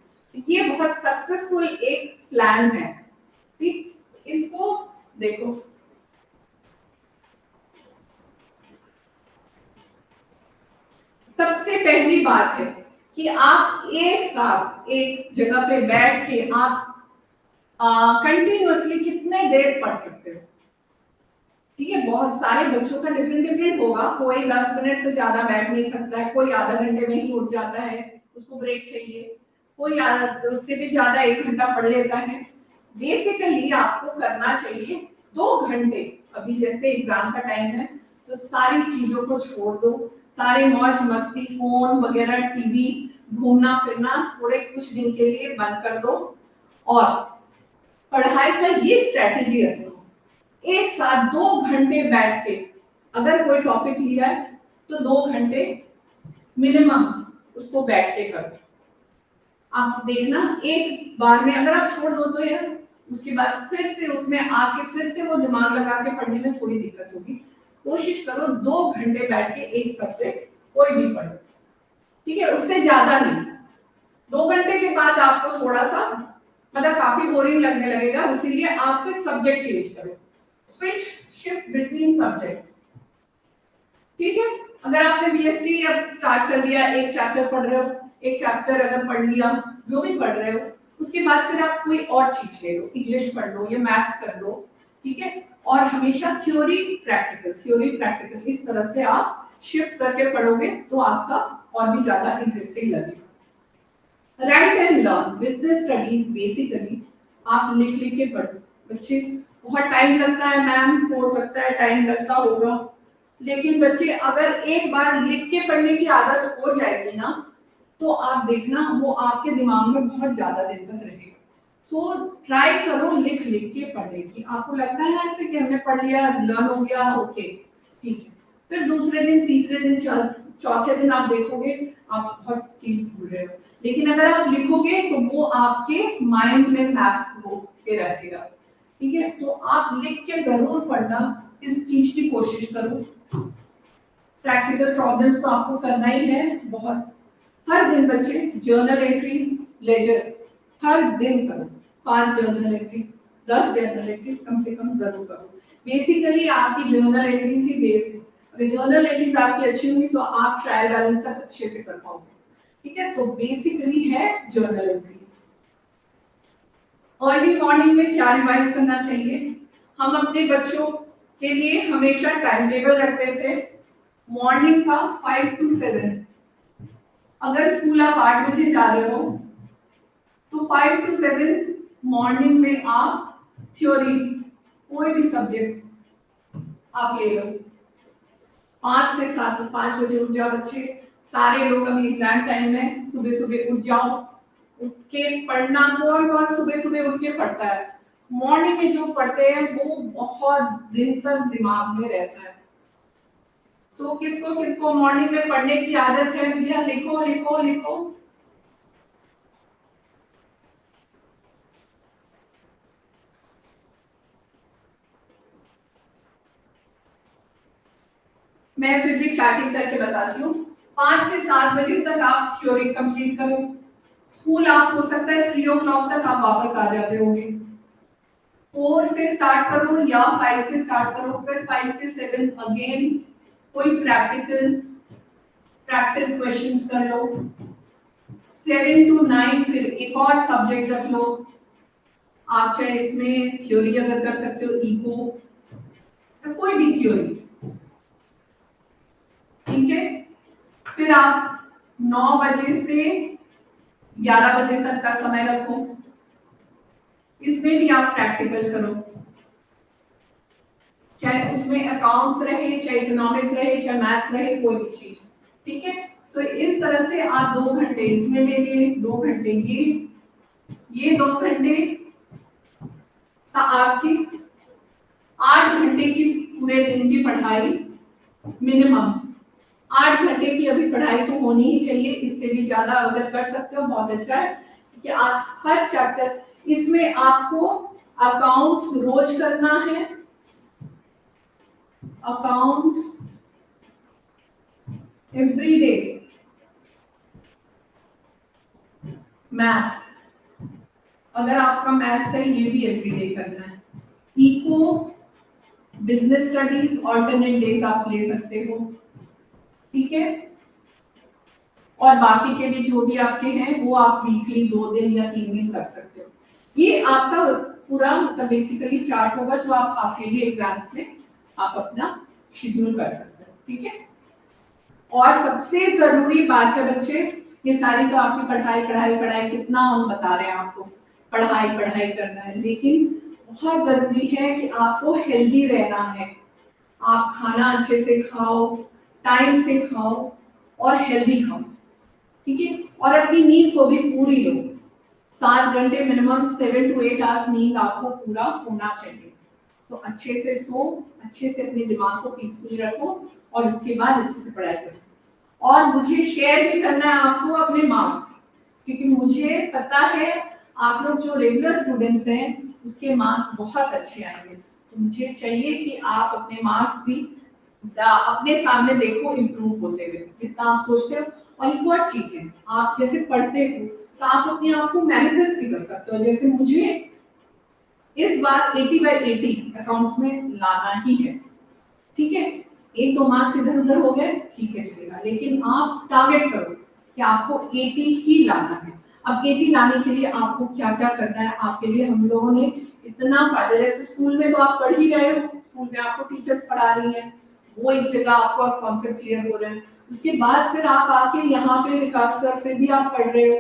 ये बहुत सक्सेसफुल एक प्लान है, ठीक, इसको देखो। सबसे पहली बात है कि आप एक साथ एक जगह पे बैठ के आप कंटिन्यूअसली कितने देर पढ़ सकते हो, ठीक है। बहुत सारे बच्चों का डिफरेंट डिफरेंट होगा, कोई 10 मिनट से ज्यादा बैठ नहीं सकता है, कोई आधा घंटे में ही उठ जाता है, उसको ब्रेक चाहिए, कोई उससे भी ज्यादा 1 घंटा पढ़ लेता है। बेसिकली आपको करना चाहिए 2 घंटे। अभी जैसे एग्जाम का टाइम है तो सारी चीजों को छोड़ दो, सारे मौज मस्ती फोन वगैरह टीवी घूमना फिरना थोड़े कुछ दिन के लिए बंद कर दो, और पढ़ाई का ये स्ट्रेटेजी रखो, एक साथ 2 घंटे बैठ के अगर कोई टॉपिक लिया है तो 2 घंटे मिनिमम उसको बैठ के करो। आप देखना एक बार में अगर आप छोड़ दो तो यार उसके बाद फिर से उसमें आके फिर से वो दिमाग लगा के पढ़ने में थोड़ी दिक्कत होगी। कोशिश करो 2 घंटे बैठ के एक सब्जेक्ट कोई भी पढ़ो, ठीक है, उससे ज्यादा नहीं। 2 घंटे के बाद आपको थोड़ा सा मतलब काफी बोरिंग लगने लगेगा, इसीलिए आप फिर सब्जेक्ट चेंज करो, स्विच शिफ्ट बिटवीन सब्जेक्ट, ठीक है। अगर आपने बीएसटी अब स्टार्ट कर दिया, एक चैप्टर पढ़ रहे हो, एक चैप्टर अगर पढ़ लिया जो भी पढ़ रहे हो, उसके बाद फिर आप कोई और चीज ले लो, इंग्लिश पढ़ लो या मैथ्स कर लो, ठीक है। और हमेशा थ्योरी प्रैक्टिकल इस तरह से आप शिफ्ट करके पढ़ोगे तो आपका और भी ज्यादा इंटरेस्टिंग लगेगा। Right and learn business studies basically आप लिख लिख के पढ़ो। बच्चे बहुत टाइम लगता है मैम, हो सकता है टाइम लगता होगा, लेकिन बच्चे अगर एक बार लिख के पढ़ने की आदत हो जाएगी ना, तो आप देखना वो आपके दिमाग में बहुत ज्यादा दिन तक रहेगा। सो ट्राई करो लिख लिख के पढ़ने की। आपको लगता है ना ऐसे कि हमने पढ़ लिया लर्न हो गया, ओके ठीक है, फिर दूसरे दिन तीसरे दिन चौथे दिन आप देखोगे आप बहुत चीज भूल रहे हो, लेकिन अगर आप लिखोगे तो वो आपके माइंड में मैप हो के रहेगा, ठीक है। तो आप लिख के जरूर पढ़ना, इस चीज की कोशिश करो। प्रैक्टिकल प्रॉब्लम्स तो आपको करना ही है बहुत। हर दिन बच्चे जर्नल एंट्रीज, लेजर हर दिन करो। 5 जर्नल एंट्रीज, 10 जर्नल एंट्रीज कम से कम जरूर करो। बेसिकली आपकी जर्नल एंट्रीज ही बेस है। अगर जर्नल एंट्रीज आपकी अच्छी होंगी तो आप ट्रायल बैलेंस तक अच्छे से कर पाओगे। ठीक है, सो बेसिकली है जर्नल एंट्रीज। अर्ली मॉर्निंग में क्या रिवाइज करना चाहिए? हम अपने बच्चों के लिए हमेशा टाइम टेबल रखते थे मॉर्निंग का 5 to 7। अगर स्कूल आप 8 बजे जा रहे हो तो 5 to 7 मॉर्निंग में आप थ्योरी कोई भी सब्जेक्ट आप ले लो। 5 से 7, 5 बजे उठ जाओ बच्चे, सारे लोग, अभी एग्जाम टाइम है, सुबह सुबह उठ जाओ। उठ के पढ़ना, कौन कौन सुबह सुबह उठ के पढ़ता है? मॉर्निंग में जो पढ़ते हैं वो बहुत दिन तक दिमाग में रहता है। सो किसको किसको मॉर्निंग में पढ़ने की आदत है भैया? लिखो लिखो लिखो। मैं फिर भी चार्टिंग करके बताती हूँ। 5 से 7 बजे तक आप थ्योरी कंप्लीट करो। स्कूल आप हो सकता है 3 o'clock तक आप वापस आ जाते होंगे। 4 से स्टार्ट करो या 5 से स्टार्ट करो, फिर 5 से 7 अगेन कोई प्रैक्टिकल प्रैक्टिस क्वेश्चंस कर लो। 7 to 9 फिर एक और सब्जेक्ट रख लो। आप चाहे इसमें थ्योरी अगर कर सकते हो, इको या कोई भी थ्योरी, ठीक है। फिर आप 9 बजे से 11 बजे तक का समय रखो, इसमें भी आप प्रैक्टिकल करो, चाहे उसमें अकाउंट्स रहे, चाहे इकोनॉमिक्स रहे, चाहे मैथ्स रहे, कोई भी चीज, ठीक है। तो इस तरह से आप 2 घंटे इसमें ले लिए, 2 घंटे ये 2 घंटे का आपकी 8 घंटे की पूरे दिन की पढ़ाई, मिनिमम 8 घंटे की अभी पढ़ाई तो होनी ही चाहिए। इससे भी ज्यादा अगर कर सकते हो बहुत अच्छा है, क्योंकि आज हर चैप्टर, इसमें आपको अकाउंट्स रोज करना है, अकाउंट्स एवरी डे, मैथ्स अगर आपका मैथ्स है ये भी एवरी डे करना है। Eco, business studies alternate days आप ले सकते हो, ठीक है। और बाकी के भी जो भी आपके हैं वो आप वीकली 2 दिन या 3 दिन कर सकते हो। ये आपका पूरा मतलब बेसिकली चार्ट होगा जो आप हाफ ईयरली एग्जाम्स में आप अपना शेड्यूल कर सकते हो, ठीक है। और सबसे जरूरी बात है बच्चे, ये सारी तो आपकी पढ़ाई पढ़ाई पढ़ाई, कितना हम बता रहे हैं आपको पढ़ाई पढ़ाई करना है, लेकिन बहुत जरूरी है कि आपको हेल्दी रहना है। आप खाना अच्छे से खाओ, टाइम से खाओ और हेल्दी खाओ, ठीक है। और अपनी नींद को भी पूरी लो। 7 घंटे मिनिमम, 7 to 8 आवर्स नींद आपको पूरा होना चाहिए। तो अच्छे से सो, अच्छे से अपने दिमाग को पीसफुल रखो और उसके बाद अच्छे से पढ़ाई करो। और मुझे शेयर भी करना है आपको अपने मार्क्स, क्योंकि मुझे पता है आप लोग जो रेगुलर स्टूडेंट्स हैं उसके मार्क्स बहुत अच्छे आएंगे। तो मुझे चाहिए कि आप अपने मार्क्स भी अपने सामने देखो इम्प्रूव होते हुए, जितना आप सोचते हो। और एक और चीज है, आप जैसे पढ़ते हो तो आप अपने आप को मैनिफेस्ट भी कर सकते हो। जैसे मुझे इस बार 80/80 अकाउंट्स में लाना ही है, ठीक है। 1-2 मार्क्स इधर उधर हो गए, ठीक है चलेगा, लेकिन आप टारगेट करो कि आपको 80 ही लाना है। अब 80 लाने के लिए आपको क्या क्या करना है, आपके लिए हम लोगों ने इतना फायदा, जैसे स्कूल में तो आप पढ़ ही रहे हो, स्कूल में आपको टीचर्स पढ़ा रही हैं, वो एक जगह आपको कॉन्सेप्ट क्लियर हो रहे हैं। उसके बाद फिर आप आके यहाँ पे विकास सर से भी आप पढ़ रहे हो,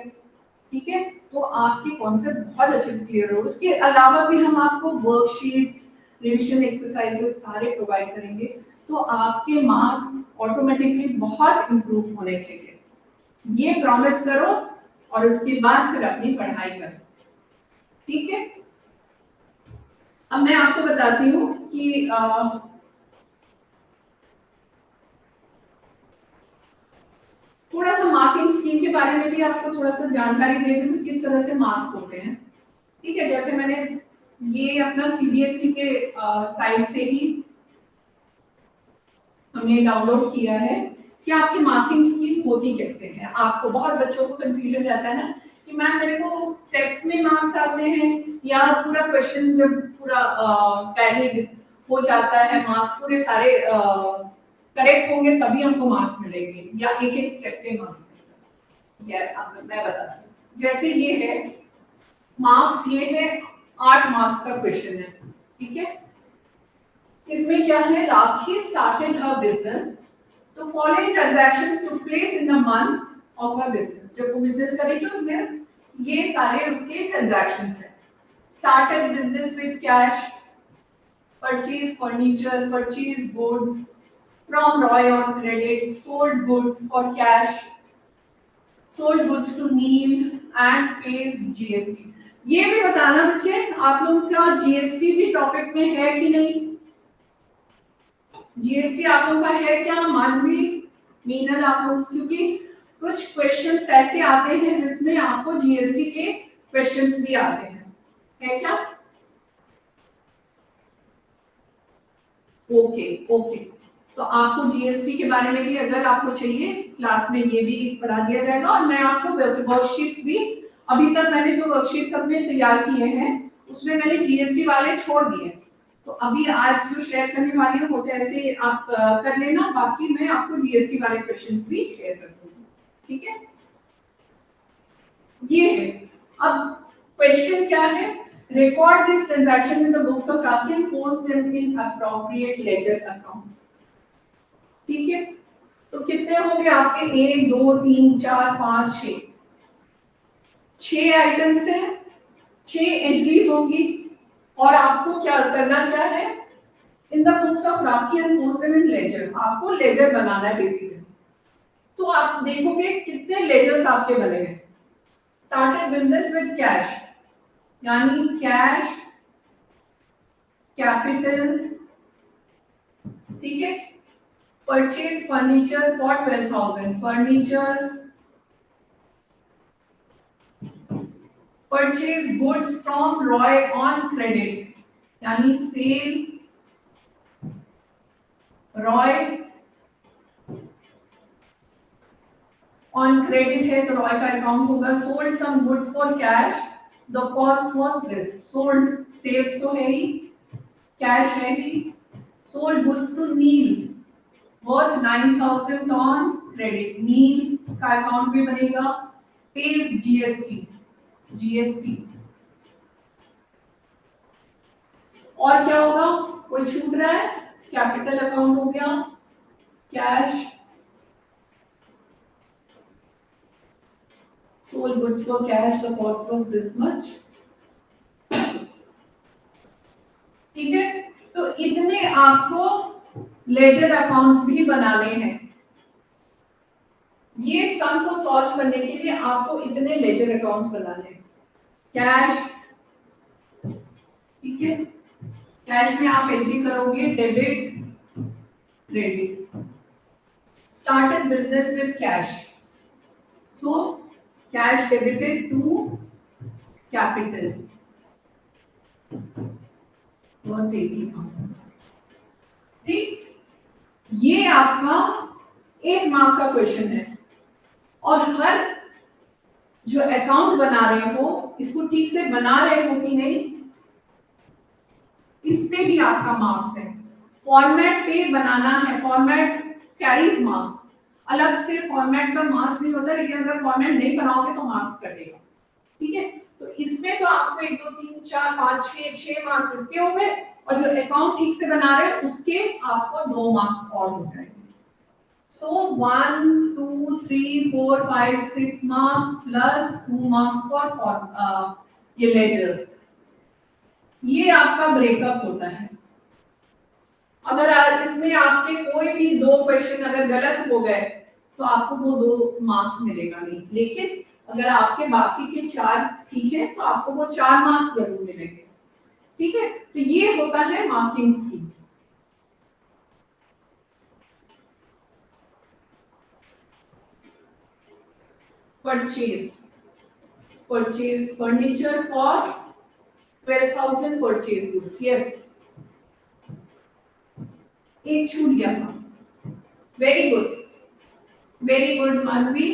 ठीक है। तो आपके कॉन्सेप्ट बहुत अच्छे से क्लियर हो। उसके अलावा भी हम आपको वर्कशीट्स, रिविजन एक्सरसाइजेस सारे प्रोवाइड करेंगे, तो आपके मार्क्स ऑटोमेटिकली बहुत इंप्रूव होने चाहिए। ये प्रॉमिस करो और उसके बाद फिर अपनी पढ़ाई करो, ठीक है। अब मैं आपको बताती हूँ कि थोड़ा सा मार्किंग स्कीम के बारे में भी आपको थोड़ा सा जानकारी दे दूँ किस तरह से मार्क्स होते हैं, ठीक है। जैसे मैंने ये अपना सीबीएसई के साइड से ही हमने डाउनलोड किया है कि आपकी मार्किंग स्कीम होती कैसे है। आपको बहुत बच्चों को कंफ्यूजन रहता है ना कि मैम मेरे को स्टेप्स में मार्क्स आते हैं या पूरा क्वेश्चन जब पूरा टैलीड हो जाता है, मार्क्स पूरे सारे करेक्ट होंगे तभी हमको मार्क्स मिलेंगे या एक एक स्टेप पे मार्क्स मिलेगा। मैं बताती हूँ। जैसे ये है मार्क्स, ये है 8 मार्क्स का क्वेश्चन है, ठीक है। इसमें क्या है, राखी स्टार्टेड हर बिजनेस, तो following transactions took place in the month of her business. जब वो बिजनेस करेगी उसमें ये सारे उसके ट्रांजैक्शंस हैं। Started business with cash, purchase furniture, purchase goods from Roy on credit, sold goods for cash, sold goods to Neel and pays GST. ये भी बताना बच्चे आप लोगों का जीएसटी भी टॉपिक में है कि नहीं। जीएसटी आप लोगों का है क्या, मानवी मीनल आप लोग, क्योंकि कुछ क्वेश्चंस ऐसे आते हैं जिसमें आपको जीएसटी के क्वेश्चंस भी आते हैं, है क्या। ओके ओके, तो आपको जीएसटी के बारे में भी अगर आपको चाहिए क्लास में ये भी पढ़ा दिया जाएगा। और मैं आपको वर्कशीट्स भी, अभी तक मैंने जो वर्कशीट्स अपने तैयार किए हैं उसमें मैंने जीएसटी वाले छोड़ दिए, तो अभी आज जो शेयर करने वाली हूँ वो तो ऐसे आप कर लेना, बाकी मैं आपको जीएसटी वाले क्वेश्चंस भी शेयर कर दूंगी, ठीक है। ये है, अब क्वेश्चन क्या है, record this transaction in the books of Rakhi and post them in appropriate ledger accounts, ठीक है। तो कितने हो गए आपके, 1 2 3 4 5 6, 6 आइटम्स हैं, 6 एंट्रीज होंगी। और आपको क्या करना क्या है, in the books of Rakhi and post them in ledger, आपको लेजर बनाना है बेसिकली। तो आप देखोगे कितने लेजर्स आपके बने हैं। स्टार्टेड बिजनेस विद कैश, यानी कैश कैपिटल, ठीक है। Purchase furniture for 12,000, furniture, purchase goods from Roy on credit, यानी सेल रॉय ऑन क्रेडिट है तो रॉय का अकाउंट होगा। Sold some goods for cash, the cost was this, sold sales तो है ही, कैश है ही। Sold goods to Neel worth 9,000 on credit, Neel का अकाउंट भी बनेगा। Pays GST, GST. और क्या होगा, कोई छूट रहा है, कैपिटल अकाउंट हो गया, cash, sold goods for cash, the cost was this much, ठीक है। तो इतने आपको लेजर अकाउंट्स भी बनाने हैं। ये सम को सॉल्व करने के लिए आपको इतने लेजर अकाउंट्स बनाने हैं। कैश, ठीक है, कैश में आप एंट्री करोगे debit credit. Started business with cash, so cash debited to capital 180,000, ठीक। ये आपका 1 मार्क का क्वेश्चन है। और हर जो अकाउंट बना रहे हो इसको ठीक से बना रहे हो कि नहीं, इस पे भी आपका मार्क्स है। फॉर्मेट पे बनाना है, फॉर्मेट कैरीज मार्क्स, अलग से फॉर्मेट का मार्क्स नहीं होता, लेकिन अगर फॉर्मेट नहीं बनाओगे तो मार्क्स कटेगा, ठीक है। तो इसमें तो आपको 1 2 3 4 5 6 मार्क्स इसके हो गए, और जो अकाउंट ठीक से बना रहे हो उसके आपको 2 मार्क्स और हो जाएंगे। So 1 2 3 4 5 6 marks plus 2 marks for ये ledgers, ये आपका ब्रेकअप होता है। अगर इसमें आपके कोई भी 2 क्वेश्चन अगर गलत हो गए तो आपको वो 2 मार्क्स मिलेगा नहीं, लेकिन अगर आपके बाकी के 4 ठीक है तो आपको वो 4 मार्क्स जरूर मिलेंगे, ठीक है। तो ये होता है marking scheme. Purchase furniture for 12,000 purchase goods, yes, एक छूट गया था, वेरी गुड, वेरी गुड मानवी।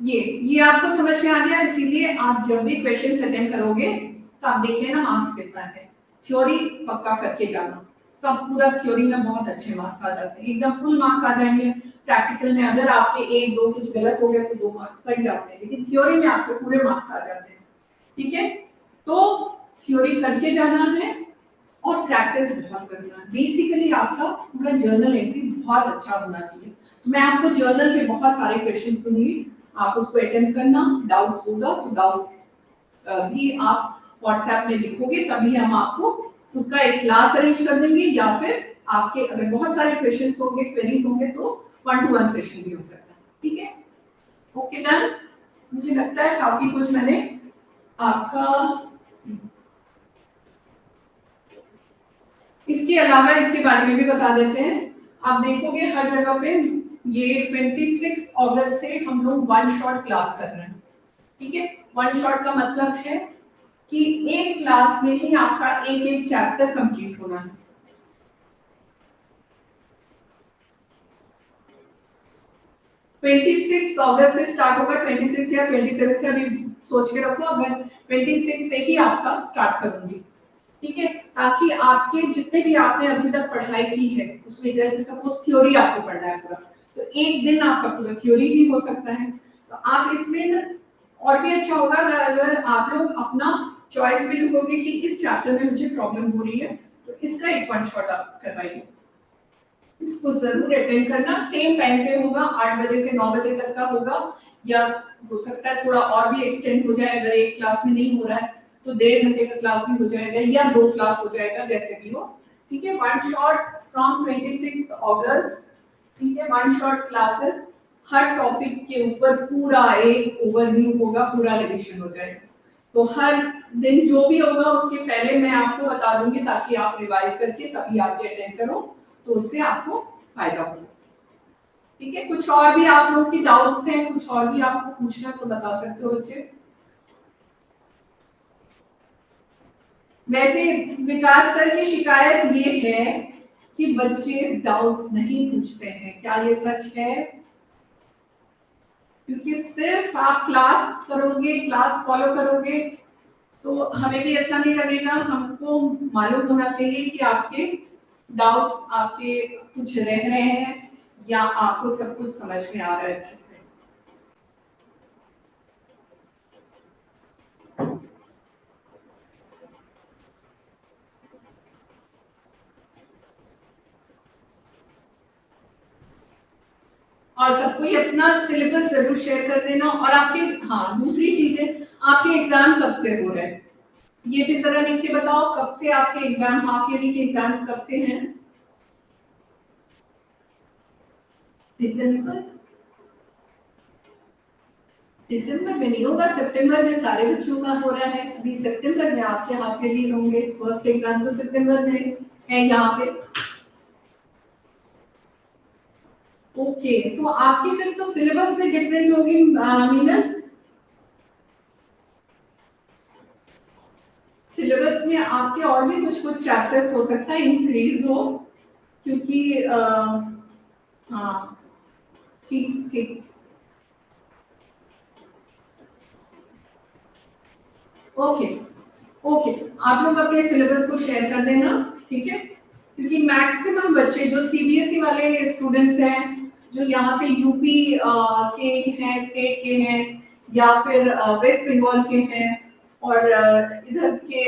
ये आपको समझ में आ गया, इसीलिए आप जब भी क्वेश्चन अटेम्प्ट करोगे तो आप देख लेना मार्क्स कितना है। थ्योरी पक्का करके जाना, सब पूरा थ्योरी में बहुत अच्छे मार्क्स आ जाते हैं, एकदम फुल मार्क्स आ जाएंगे। प्रैक्टिकल में अगर आपके एक दो कुछ गलत हो गया तो 2 मार्क्स कट जाते हैं, लेकिन थ्योरी में आपके पूरे मार्क्स आ जाते हैं। ठीक है, तो थ्योरी करके जाना है और प्रैक्टिस बहुत करना है। बेसिकली आपका पूरा जर्नल एंट्री बहुत अच्छा होना चाहिए। मैं आपको जर्नल के बहुत सारे क्वेश्चंस दूंगी, आप उसको अटेम्प्ट करना। डाउट्स होगा तो डाउट भी आप व्हाट्सएप में लिखोगे, तभी हम आपको उसका एक क्लास अरेंज कर देंगे, या फिर आपके अगर बहुत सारे क्वेश्चंस होंगे, क्वेरीज होंगे तो 1-to-1 सेशन भी हो सकता है। ठीक है, ओके डन। मुझे लगता है काफी कुछ मैंने आपका, इसके अलावा इसके बारे में भी बता देते हैं। आप देखोगे हर जगह पे ये 26 अगस्त से हम लोग वन शॉट क्लास कर रहे हैं। ठीक है, वन शॉट का मतलब है कि एक क्लास में ही आपका एक एक चैप्टर कंप्लीट होना है। ट्वेंटी सिक्स अगस्त से स्टार्ट होगा, 26 या 27 से अभी सोच के रखो, अगर 26 से ही आपका स्टार्ट करूंगी। ठीक है, ताकि आपके जितने भी आपने अभी तक पढ़ाई की है उसमें, जैसे सपोज थ्योरी आपको पढ़ना है पूरा, तो एक दिन आपका पूरा थ्योरी ही हो सकता है। तो आप इसमें ना और भी अच्छा होगा अगर आप लोग अपना चॉइस भी लिखोगे कि इस चैप्टर में मुझे प्रॉब्लम हो रही है, तो इसका एक वन शॉट आप करवाइए। इसको जरूर अटेंड करना, सेम टाइम पे होगा, 8 बजे से 9 बजे तक का होगा, या हो सकता है थोड़ा और भी एक्सटेंड हो जाए, अगर एक क्लास में नहीं हो रहा है तो 1.5 घंटे का क्लास भी हो जाएगा, या 2 क्लास हो जाएगा, जैसे भी हो। ठीक है, वन शॉट फ्रॉम 26 अगस्त। ठीक है, वन शॉट क्लासेस, हर टॉपिक के ऊपर पूरा एक ओवरव्यू होगा, पूरा रिवीजन हो जाएगा। तो हर दिन जो भी होगा उसके पहले मैं आपको बता दूंगी, ताकि आप रिवाइज करके तभी आके अटेंड करो, तो उससे आपको फायदा होगा। ठीक है, कुछ और भी आप लोगों की डाउट्स हैं, कुछ और भी आपको पूछना तो बता सकते हो बच्चे। वैसे विकास सर की शिकायत ये है कि बच्चे डाउट्स नहीं पूछते हैं, क्या ये सच है? क्योंकि सिर्फ आप क्लास करोगे, क्लास फॉलो करोगे तो हमें भी अच्छा नहीं लगेगा, हमको मालूम होना चाहिए कि आपके डाउट्स आपके कुछ रह रहे हैं या आपको सब कुछ समझ में आ रहा है अच्छे से। और सबको ये अपना सिलेबस जरूर शेयर कर देना, और आपके, हाँ दूसरी चीज है, आपके एग्जाम कब से हो रहे हैं ये भी जरा लिख के बताओ, कब से आपके एग्जाम, हाफ ईयरली के एग्जाम्स कब से हैं? दिसंबर, दिसंबर में नहीं होगा, सितंबर में सारे बच्चों का हो रहा है। अभी सितंबर में आपके हाफ ईयरली होंगे, फर्स्ट एग्जाम तो सितंबर में है यहाँ पे। ओके, तो आपकी फिर तो सिलेबस में डिफरेंट होगी मीनल। सिलेबस में आपके और भी कुछ कुछ चैप्टर्स हो सकता है इंक्रीज हो, क्योंकि हाँ, ठीक ठीक, ओके ओके, आप लोग अपने सिलेबस को शेयर कर देना। ठीक है, क्योंकि मैक्सिमम बच्चे जो सीबीएसई वाले स्टूडेंट्स हैं, जो यहाँ पे यूपी के हैं, स्टेट के हैं, या फिर वेस्ट बंगाल के हैं, और इधर के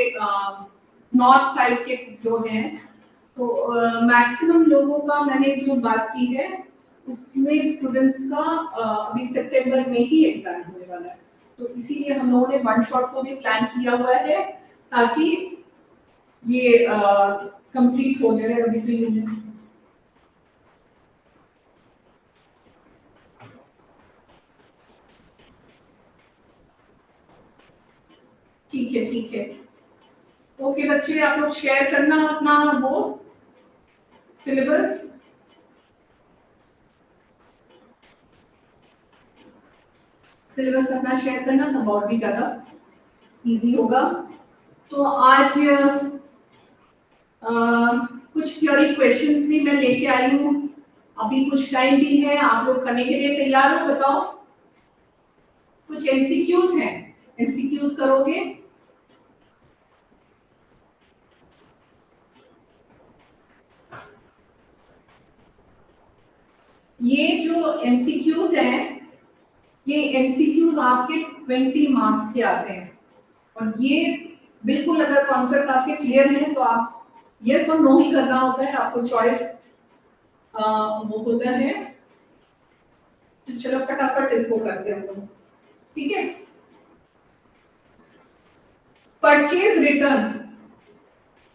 नॉर्थ साइड के जो हैं, तो मैक्सिमम लोगों का मैंने जो बात की है उसमें स्टूडेंट्स का अभी सितंबर में ही एग्जाम होने वाला है। तो इसीलिए हम लोगों ने वन शॉट को भी प्लान किया हुआ है, ताकि ये कंप्लीट हो जाए अभी तो यूनिट्स। ठीक है ठीक है, ओके बच्चे, आप लोग शेयर करना अपना वो सिलेबस। सिलेबस अपना शेयर करना, तब और भी ज्यादा इजी होगा। तो आज कुछ थ्योरी क्वेश्चंस भी मैं लेके आई हूँ, अभी कुछ टाइम भी है, आप लोग करने के लिए तैयार हो? बताओ। कुछ एमसीक्यूज हैं, एमसीक्यूज करोगे? ये जो एमसीक्यूज हैं, ये एमसीक्यूज आपके 20 मार्क्स के आते हैं, और ये बिल्कुल अगर कॉन्सेप्ट आपके क्लियर है तो आप यस और नो ही करना होता है, आपको चॉइस वो होता है। तो चलो फटाफट इसको करते हैं हम लोग, ठीक है। Purchase return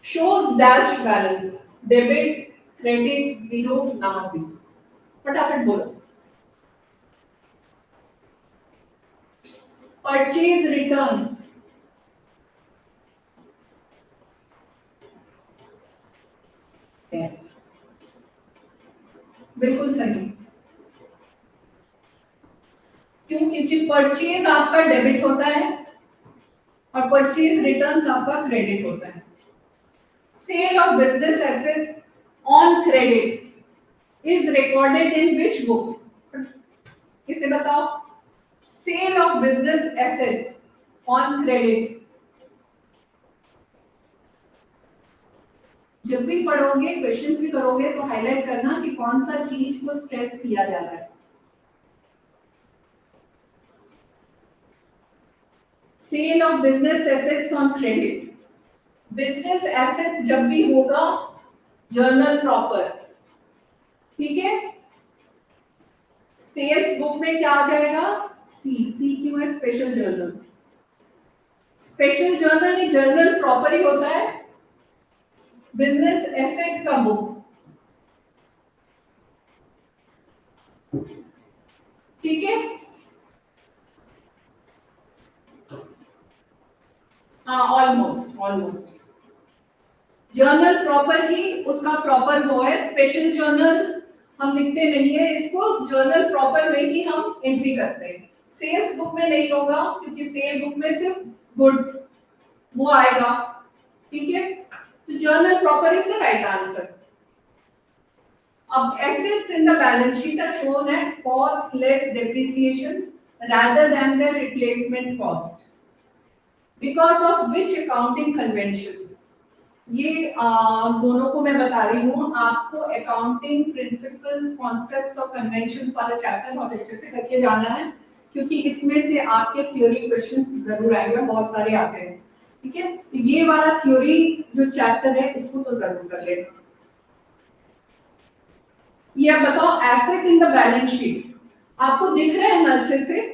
shows dash balance, debit, credit, zero, none of these. फटाफट बोलो। परचेज रिटर्न्स, यस, बिल्कुल सही। क्यों? क्योंकि परचेज आपका डेबिट होता है और परचेज रिटर्न्स आपका क्रेडिट होता है। Sale of business assets on credit is recorded in which book? इसे बताओ। Sale of business assets on credit, जब भी पढ़ोगे, क्वेश्चंस भी करोगे तो हाईलाइट करना कि कौन सा चीज को स्ट्रेस किया जा रहा है। Sale of business assets on credit, business assets जब भी होगा जर्नल प्रॉपर, ठीक है। सेल्स बुक में क्या आ जाएगा? सी, सी क्यों है? Special journal. स्पेशल जर्नल ही जर्नल प्रॉपर ही होता है, बिजनेस एसेट का बुक, ठीक है। हाँ, ऑलमोस्ट ऑलमोस्ट। जर्नल प्रॉपर ही उसका प्रॉपर वो है, स्पेशल जर्नल्स हम लिखते नहीं है इसको, जर्नल प्रॉपर में ही हम एंट्री करते हैं। सेल्स बुक में नहीं होगा क्योंकि सेल बुक में सिर्फ गुड्स वो आएगा, ठीक है। तो journal proper is the right answer. अब assets in the balance sheet are shown at cost less depreciation rather than their replacement cost because of which accounting conventions? ये दोनों को मैं बता रही हूँ आपको, अकाउंटिंग प्रिंसिपल्स, कॉन्सेप्ट्स और कन्वेंशंस वाला चैप्टर बहुत अच्छे से करके जाना है, क्योंकि इसमें से आपके थ्योरी क्वेश्चंस जरूर आएंगे, बहुत सारे आते हैं, ठीक है। तो ये वाला थ्योरी जो चैप्टर है इसको तो जरूर कर लेना। ये अब बताओ, asset in the balance sheet आपको दिख रहे हैं ना अच्छे से?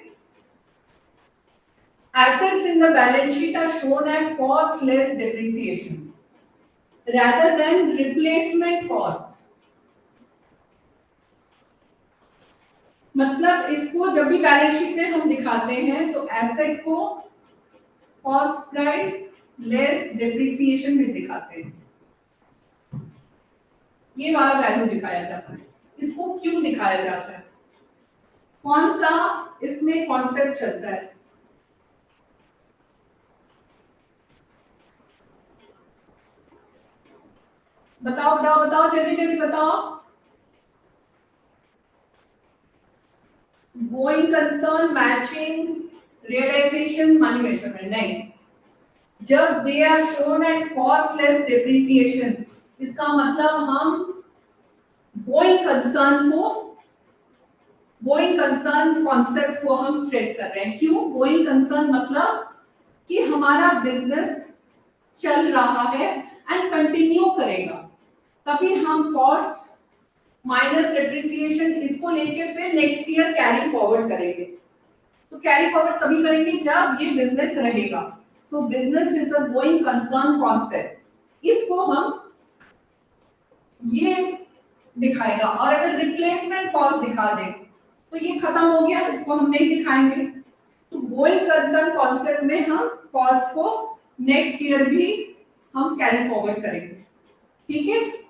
Assets in the balance sheet are shown at cost less depreciation rather than replacement cost. मतलब इसको जब भी बैलेंस शीट में हम दिखाते हैं तो एसेट को कॉस्ट प्राइस लेस डेप्रिसिएशन में दिखाते हैं, ये वाला वैल्यू दिखाया जाता है। इसको क्यों दिखाया जाता है? कौन सा इसमें कॉन्सेप्ट चलता है? बताओ बताओ बताओ, जल्दी जल्दी बताओ। Going concern, matching, realization, money measurement? नहीं, जब they are shown at cost less depreciation इसका मतलब हम गोइंग कंसर्न को, गोइंग कंसर्न कॉन्सेप्ट को हम स्ट्रेस कर रहे हैं। क्यों गोइंग कंसर्न? मतलब कि हमारा बिजनेस चल रहा है एंड कंटिन्यू करेगा, तभी हम कॉस्ट माइनस डेप्रिसिएशन इसको लेके फिर नेक्स्ट ईयर कैरी फॉरवर्ड करेंगे। तो कैरी फॉरवर्ड तभी करेंगे जब ये बिजनेस रहेगा। सो business is a going concern concept, इसको हम ये दिखाएगा। और अगर रिप्लेसमेंट कॉस्ट दिखा दे तो ये खत्म हो गया, इसको हम नहीं दिखाएंगे। तो गोइंग कंसर्न कॉन्सेप्ट में हम कॉस्ट को नेक्स्ट ईयर भी हम कैरी फॉरवर्ड करेंगे, ठीक है।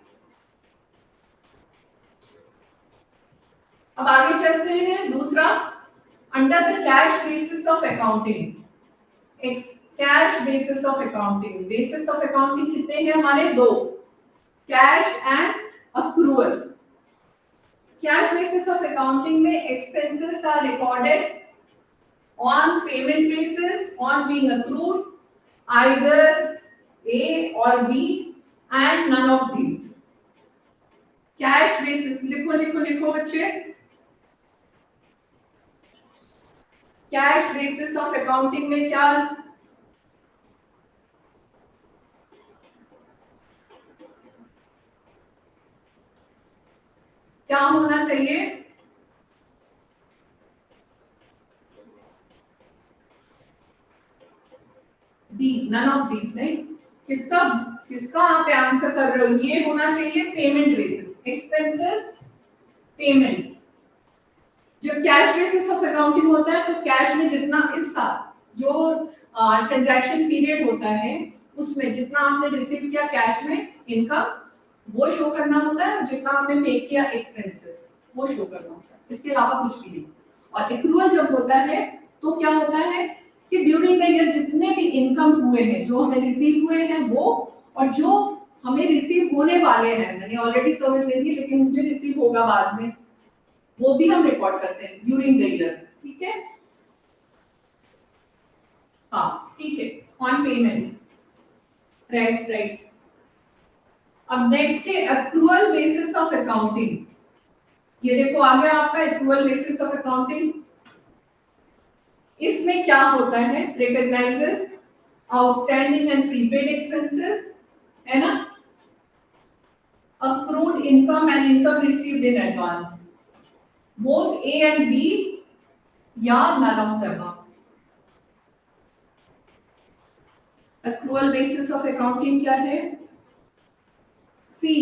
अब आगे चलते हैं। दूसरा, under the cash basis of accounting, cash basis of accounting, basis of accounting कितने हैं हमारे? दो। Cash and accrual. Cash basis of accounting में expenses are recorded on payment basis on being accrued either A or B and none of these। Cash basis लिखो लिखो लिखो बच्चे, cash basis of accounting में क्या होना चाहिए? D, none of these. नहीं, किसका किसका आप आंसर कर रहे हो? ये होना चाहिए पेमेंट बेसिस, एक्सपेंसेस पेमेंट। जो कैश बेसिस ऑफ अकाउंटिंग होता है तो कैश में जितना इस साल जो ट्रांजैक्शन पीरियड होता है उसमें जितना आपने रिसीव किया कैश में इनकम वो शो करना होता है, और जितना आपने पे किया एक्सपेंसेस वो शो करना होता है, इसके अलावा कुछ भी नहीं। और एक्रूअल जब होता है तो क्या होता है कि ड्यूरिंग द ईयर जितने भी इनकम हुए हैं, जो हमें रिसीव हुए हैं वो, और जो हमें रिसीव होने वाले हैं, मैंने ऑलरेडी सर्विस दे दी लेकिन मुझे रिसीव होगा बाद में, वो भी हम रिकॉर्ड करते हैं ड्यूरिंग द ईयर। ठीक है, हाँ ठीक है, ऑन पेमेंट, राइट राइट। अब नेक्स्ट है एक्रूअल बेसिस ऑफ अकाउंटिंग। ये देखो आ गया आपका एक्रूअल बेसिस ऑफ अकाउंटिंग। इसमें क्या होता है? Recognises outstanding and prepaid expenses, है ना, accrued income and income received in advance, both A and B या none of the above। accrual basis of accounting क्या है? सी,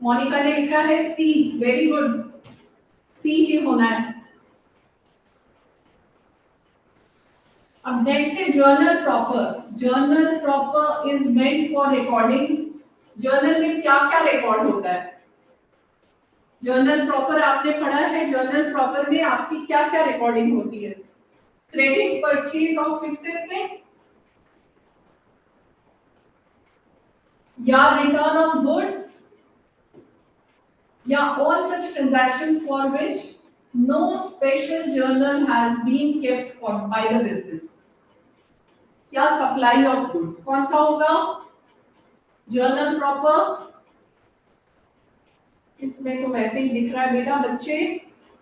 मोनिका ने लिखा है सी, वेरी गुड, सी ही होना है। अब नेक्स्ट है journal proper. Journal proper is meant for recording. Journal में क्या क्या रिकॉर्ड होता है? जर्नल प्रॉपर आपने पढ़ा है, जर्नल प्रॉपर में आपकी क्या क्या रिकॉर्डिंग होती है? Credit purchase of fixed asset या रिटर्न ऑफ गुड्स या all such transactions for which no special journal has been kept for by the business। या सप्लाई ऑफ गुड्स कौन सा होगा? Journal proper. इसमें तो वैसे ही दिख रहा है बेटा बच्चे,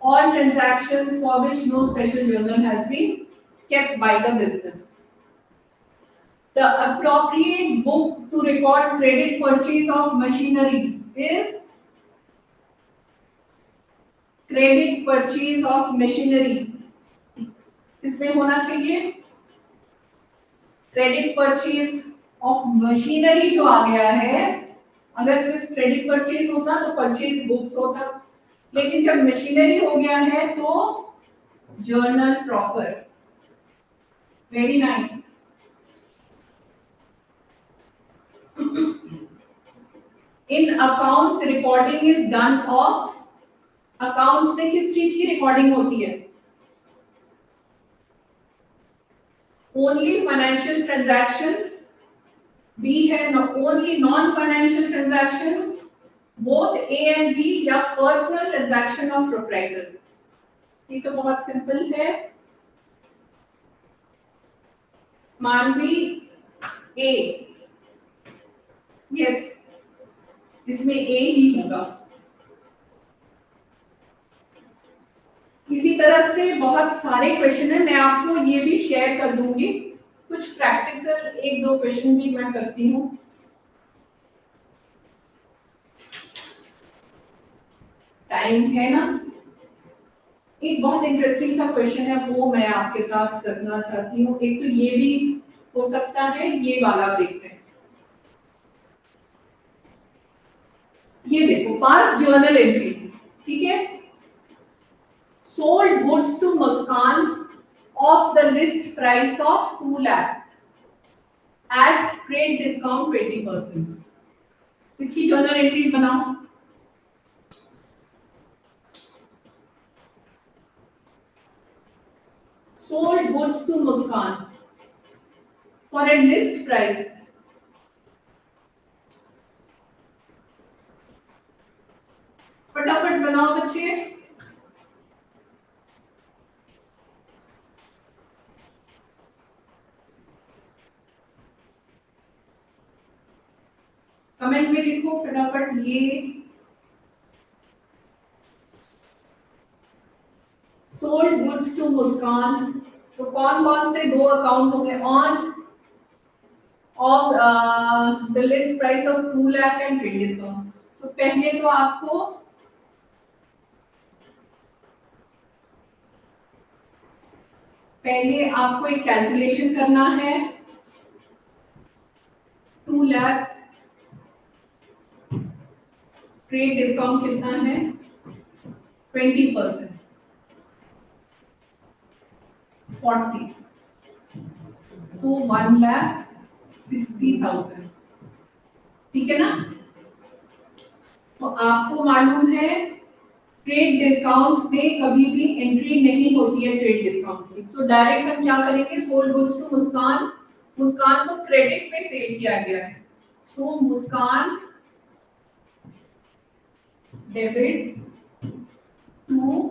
all transactions for which no special journal has been kept by the business। The appropriate book to record credit purchase of machinery is credit purchase of machinery. इसमें होना चाहिए क्रेडिट परचेज ऑफ मशीनरी। जो आ गया है, अगर सिर्फ credit purchase होता तो परचेज बुक्स होता, लेकिन जब मशीनरी हो गया है तो journal proper. Very nice. In accounts recording is done of, accounts में किस चीज की रिकॉर्डिंग होती है? Only financial transactions. बी है only non financial transaction, both A and B, या पर्सनल ट्रांजैक्शन ऑफ प्रोप्राइटर। ये तो बहुत सिंपल है। मानवी ए, यस, इसमें ए ही होगा। इसी तरह से बहुत सारे क्वेश्चन है, मैं आपको ये भी शेयर कर दूंगी, कुछ प्रैक्टिकल एक दो क्वेश्चन भी मैं करती हूँ। टाइम है ना? एक बहुत इंटरेस्टिंग सा क्वेश्चन है वो मैं आपके साथ करना चाहती हूँ। एक तो ये भी हो सकता है, ये वाला देखते हैं। ये देखो, पास जर्नल एंट्रीज, ठीक है। Sold goods to Muskan of the list price of 2 lakh at trade discount 20%। इसकी जर्नल एंट्री बनाओ। sold goods to Muskan for a list price बनाओ बच्चे। कमेंट में लिखो फटाफट ये सोल्ड गुड्स टू मुस्कान। तो कौन कौन से दो अकाउंट होंगे on off the list price of 2 lakh and trade discount. तो पहले तो आपको एक कैलकुलेशन करना है। 2 लाख ट्रेड डिस्काउंट कितना है 20%, 40, सो 1,60,000। ठीक है ना। तो आपको मालूम है ट्रेड डिस्काउंट में कभी भी एंट्री नहीं होती है ट्रेड डिस्काउंट की। सो डायरेक्ट हम क्या करेंगे, सोल्ड गुड्स टू मुस्कान, मुस्कान को क्रेडिट में सेल किया गया है। सो मुस्कान डेबिट टू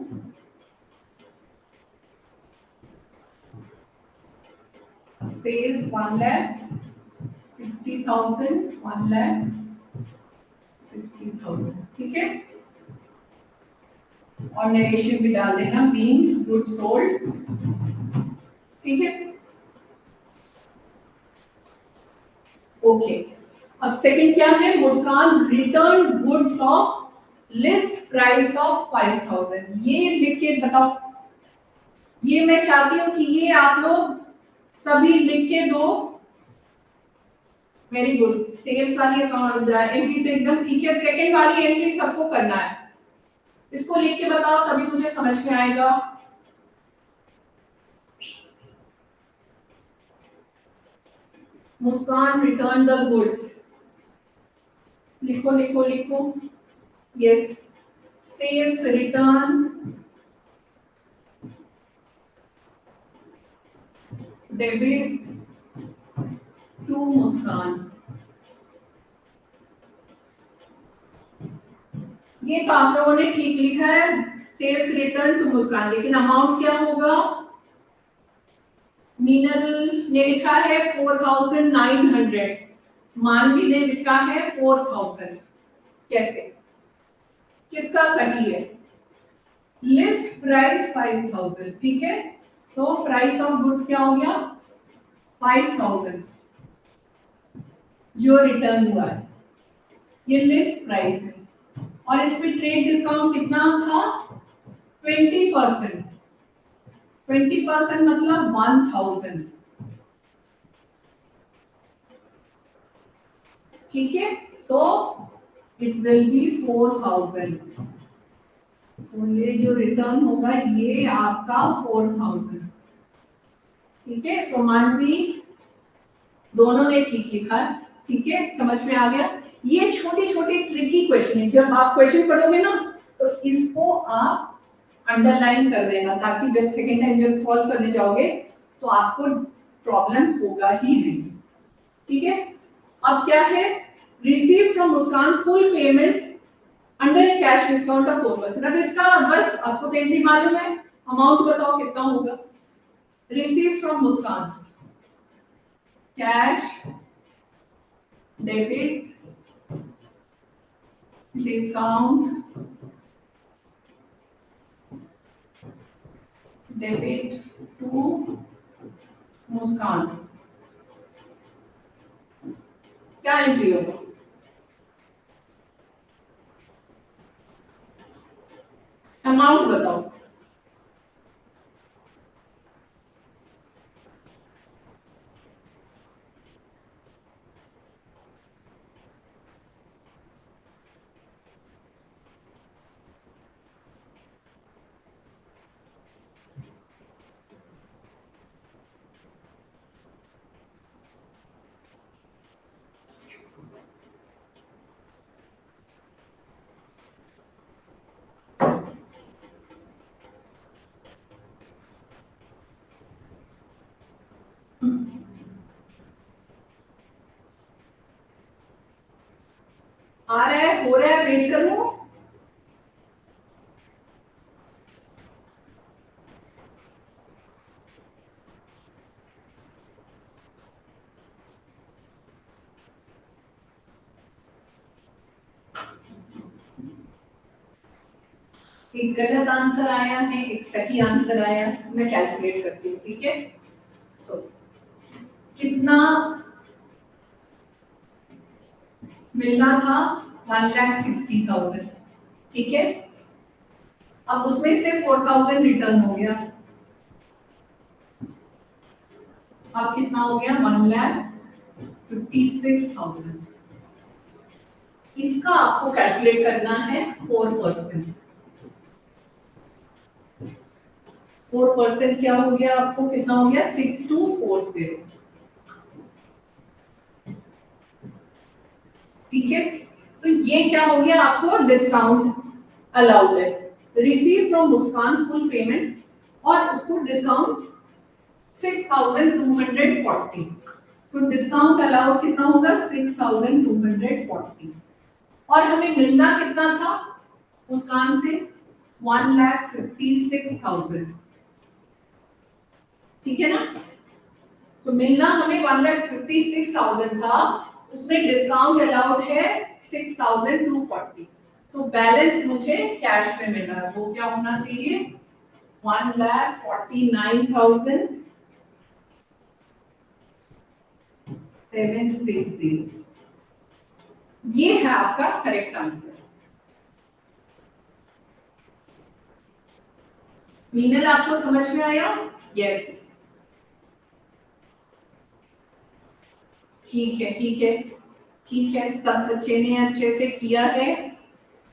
सेल्स 1,60,000, 1,60,000। ठीक है। और नरेशन भी डाल देना बीइंग गुड्स सोल्ड। ठीक है। ओके। अब सेकंड क्या है, Muskan return goods of list price of 5,000। ये लिख के बताओ। ये मैं चाहती हूं कि ये आप लोग सभी लिख के दो। Very good. सेल्स वाली अकाउंट एंट्री तो एकदम ठीक है। सेकंड वाली एंट्री सबको करना है। इसको लिख के बताओ तभी मुझे समझ में आएगा। Muskan return the goods. लिखो लिखो लिखो। Yes, sales return debit to Muskan. ये तो आप लोगों ने ठीक लिखा है, सेल्स रिटर्न टू मुस्कान, लेकिन अमाउंट क्या होगा। मीनल ने लिखा है 4,900, मानवी ने लिखा है 4,000। कैसे, किसका सही है। List price 5,000। ठीक है। सो प्राइस ऑफ गुड्स क्या हो गया 5,000 जो रिटर्न हुआ है, ये लिस्ट प्राइस है। और इसमें ट्रेड डिस्काउंट कितना था 20%। 20% मतलब 1,000। ठीक है। So it will be 4,000। सो ये जो रिटर्न होगा ये आपका 4,000। ठीक है। सो मानवी दोनों ने ठीक लिखा है। ठीक है, समझ में आ गया। ये छोटे छोटे ट्रिकी क्वेश्चन है, जब आप क्वेश्चन पढ़ोगे ना तो इसको आप अंडरलाइन कर देना, ताकि जब सेकेंड टाइम जब सॉल्व करने जाओगे तो आपको प्रॉब्लम होगा ही नहीं। ठीक है। अब क्या है, receive from Muskan full payment under A cash discount of 4%। अब इसका बस आपको तो एंट्री मालूम है, अमाउंट बताओ कितना होगा। Receive from Muskan cash debit discount debit to Muskan, क्या एंट्री होगा। अमाउंट बताओ। आ रहा है, हो रहा है, वेट करूं। एक गलत आंसर आया है, एक सही आंसर आया है, मैं कैलकुलेट करती हूँ, ठीक है। सो कितना मिलना था? 1,60,000, ठीक है। अब उसमें से 4,000 रिटर्न हो गया, अब कितना हो गया? 1,56,000। इसका आपको कैलकुलेट करना है 4%। 4% क्या हो गया? आपको कितना हो गया? 6240, ठीक है। तो ये क्या हो गया? आपको डिस्काउंट अलाउड है। Receive from Muskan full payment, और उसको डिस्काउंट 6,240। सो डिस्काउंट अलाउड कितना होगा? 6,240। और हमें मिलना कितना था मुस्कान से? 1,56,000, ठीक है ना। तो मिलना हमें 1,56,000 था, उसमें डिस्काउंट अलाउड है 6,240। सो बैलेंस मुझे कैश में मिला है, वो क्या होना चाहिए? 1,49,760। ये है आपका करेक्ट आंसर। मीनल, आपको समझ में आया? यस, ठीक है, ठीक है, ठीक है। सब बच्चे ने अच्छे से किया है।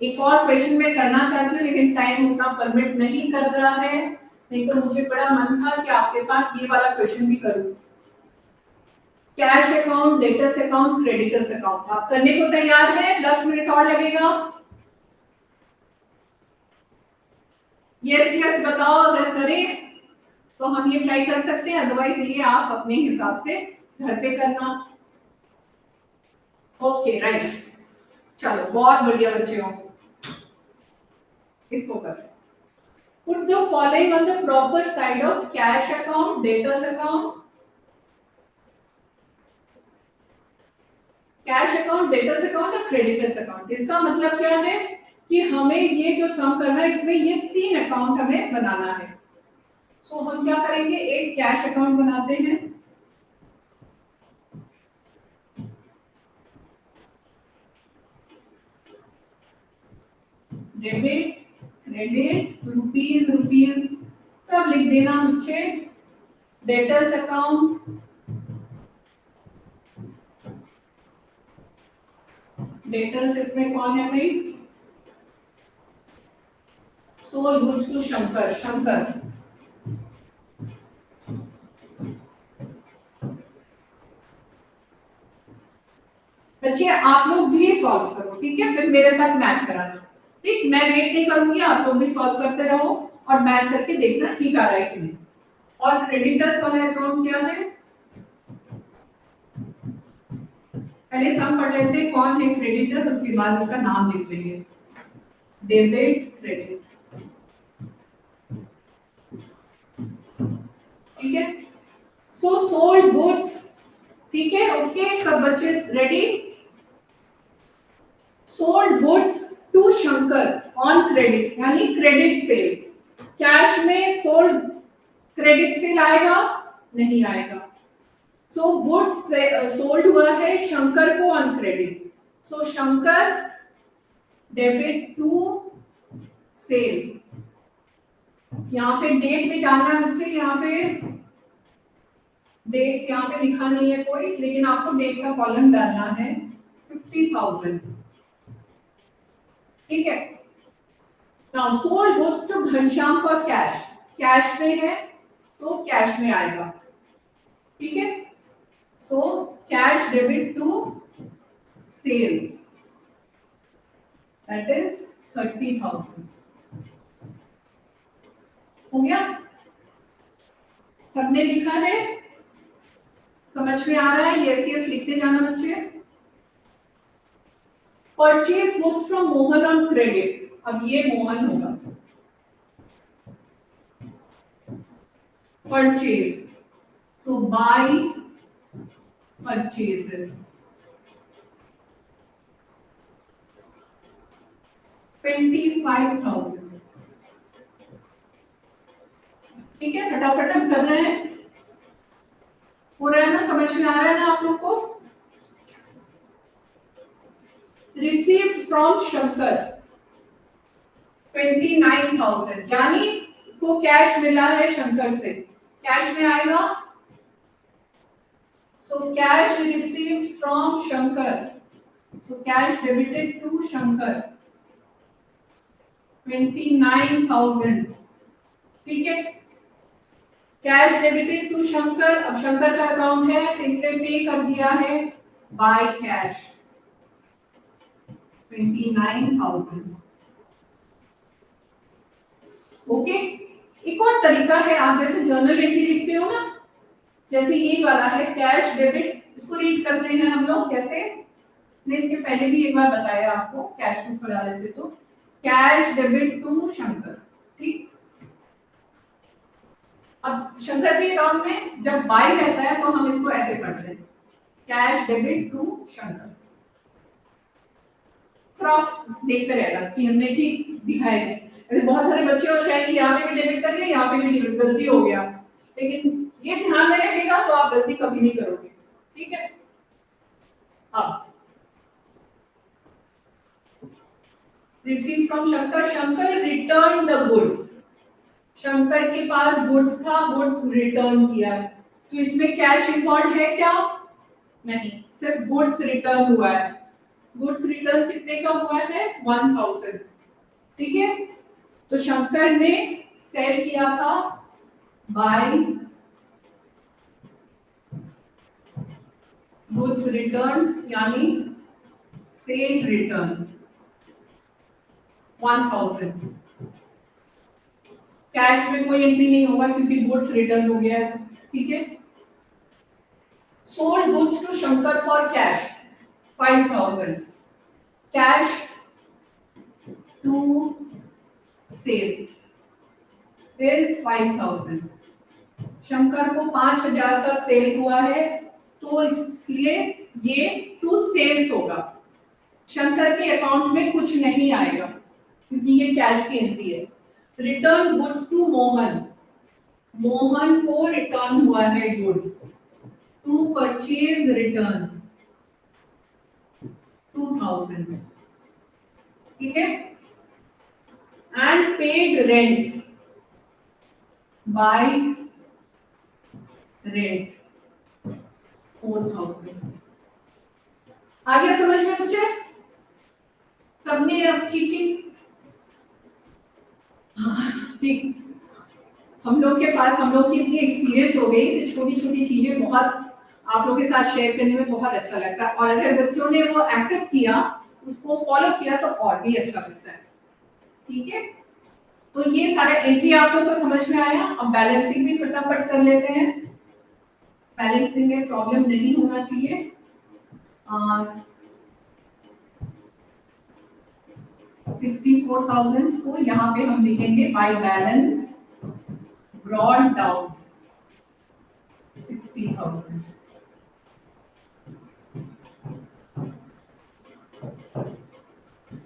एक और क्वेश्चन मैं करना चाहती हूँ, लेकिन टाइम उतना परमिट नहीं कर रहा है, नहीं तो मुझे बड़ा मन था कि आपके साथ ये वाला क्वेश्चन भी करूं। Cash account, debtors account, creditors account, आप करने को तैयार हैं? 10 मिनट और लगेगा। यस यस बताओ, अगर करें तो हम ये ट्राई कर सकते हैं, अदरवाइज ये आप अपने हिसाब से घर पे करना। ओके राइट, चलो बहुत बढ़िया बच्चे हो, इसको कर। Put the following on the proper side of cash account, debtors account, cash account, debtors account और क्रेडिटर्स अकाउंट। इसका मतलब क्या है कि हमें ये जो सम करना है, इसमें ये 3 अकाउंट हमें बनाना है। सो हम क्या करेंगे? एक कैश अकाउंट बनाते हैं, डेबिट, क्रेडिट, रुपीस रुपीस सब लिख देना मुझे। डेटर्स अकाउंट, डेटर्स इसमें कौन है भाई? Sold goods to Shankar, Shankar. बच्चे आप लोग भी सॉल्व करो, ठीक है, फिर मेरे साथ मैच कराना, ठीक। मैं वेट नहीं करूंगी, आप लोग भी सॉल्व करते रहो और मैच करके देखना ठीक आ रहा है कि नहीं। और क्रेडिटर्स वाला अकाउंट क्या है? पहले सम पढ़ लेते हैं कौन है क्रेडिटर, उसके बाद इसका नाम लिख लेंगे। डेबिट, क्रेडिट, ठीक है। सो सोल्ड गुड्स, ठीक है, ओके सब बच्चे ready? Sold goods to Shankar on credit, यानी क्रेडिट सेल। कैश में सोल्ड, क्रेडिट सेल आएगा? नहीं आएगा। सो गुड्स सोल्ड हुआ है शंकर को on credit, so Shankar debit to sale. यहाँ पे डेट भी डालना बच्चे, यहाँ पे डेट्स यहाँ पे लिखा नहीं है कोई, लेकिन आपको डेट का कॉलम डालना है 50,000, ठीक है। Now sold goods to Ghanshyam for cash, cash में है तो कैश में आएगा, ठीक है। So cash debit to sales, that is 30,000। हो गया? सबने लिखा है? समझ में आ रहा है? यस यस लिखते जाना बच्चे। Purchase goods from Mohan on credit, अब ये मोहन होगा। परचेज, सो बाय परचेजेस, 25,000, ठीक है, फटाफट हम कर रहे हैं, हो रहा है ना, समझ में आ रहा है ना आप लोग को? रिसीव्ड फ्रॉम शंकर 29,000, यानी इसको कैश मिला है शंकर से, कैश में आएगा। So cash received from Shankar, so cash debited to Shankar 29,000। ठीक है, कैश डेबिटेड टू शंकर, अब शंकर का अकाउंट है तो इसने पे कर दिया है बाय कैश 29,000। ओके, एक और तरीका है, आप जैसे जर्नल एंट्री लिखते हो ना, जैसे ये वाला है कैश डेबिट, इसको रीड करते हैं हम लोग कैसे, मैं इसके पहले भी एक बार बताया आपको, कैश बुक पढ़ा रहे थे तो कैश डेबिट टू शंकर। ठीक, अब शंकर के अकाउंट में जब बाय रहता है तो हम इसको ऐसे पढ़ते हैं, cash debit to Shankar, cross देखते रहना कि हमने ठीक दिखाया है। ऐसे बहुत सारे बच्चे हो जाएंगे, यहाँ पे भी डेबिट कर लिया, यहाँ पे भी डेबिट, गलती हो गया, लेकिन ये ध्यान में रहेगा तो आप गलती कभी नहीं करोगे। ठीक है, अब receive from Shankar, Shankar return the goods, Shankar के पास गुड्स था, गुड्स रिटर्न किया, तो इसमें कैश इन्वॉल्व है क्या? नहीं, सिर्फ गुड्स रिटर्न हुआ है। गुड्स रिटर्न कितने का हुआ है? 1000। ठीक है, तो शंकर ने सेल किया था बाय गुड्स रिटर्न, यानी सेल रिटर्न 1000। कैश में कोई एंट्री नहीं होगा क्योंकि गुड्स रिटर्न हो गया है। ठीक है, sold goods to Shankar for cash 5000, cash to sale is 5000। Shankar को 5000 का सेल हुआ है, तो इसलिए ये टू सेल्स होगा, शंकर के अकाउंट में कुछ नहीं आएगा क्योंकि ये कैश की एंट्री है। Return goods to Mohan, Mohan को रिटर्न हुआ है गुड्स, टू परचेज रिटर्न 2000। ठीक है, and paid rent bye rent 4000। आ गया समझ में मुझे? सबने अब ठीक ठीक ठीक, हम लोग के पास, हम लोग की इतनी एक्सपीरियंस हो गई तो छोटी छोटी चीजें बहुत आप लोग के साथ शेयर करने में बहुत अच्छा लगता है, और अगर बच्चों ने वो एक्सेप्ट किया, उसको फॉलो किया तो और भी अच्छा लगता है। ठीक है, तो ये सारे एंट्री आप लोग को समझ में आया। अब बैलेंसिंग भी फटाफट कर लेते हैं, बैलेंसिंग में प्रॉब्लम नहीं होना चाहिए। 64,000, सो यहाँ पे हम लिखेंगे बाय बैलेंस ब्रॉड डाउन 60,000।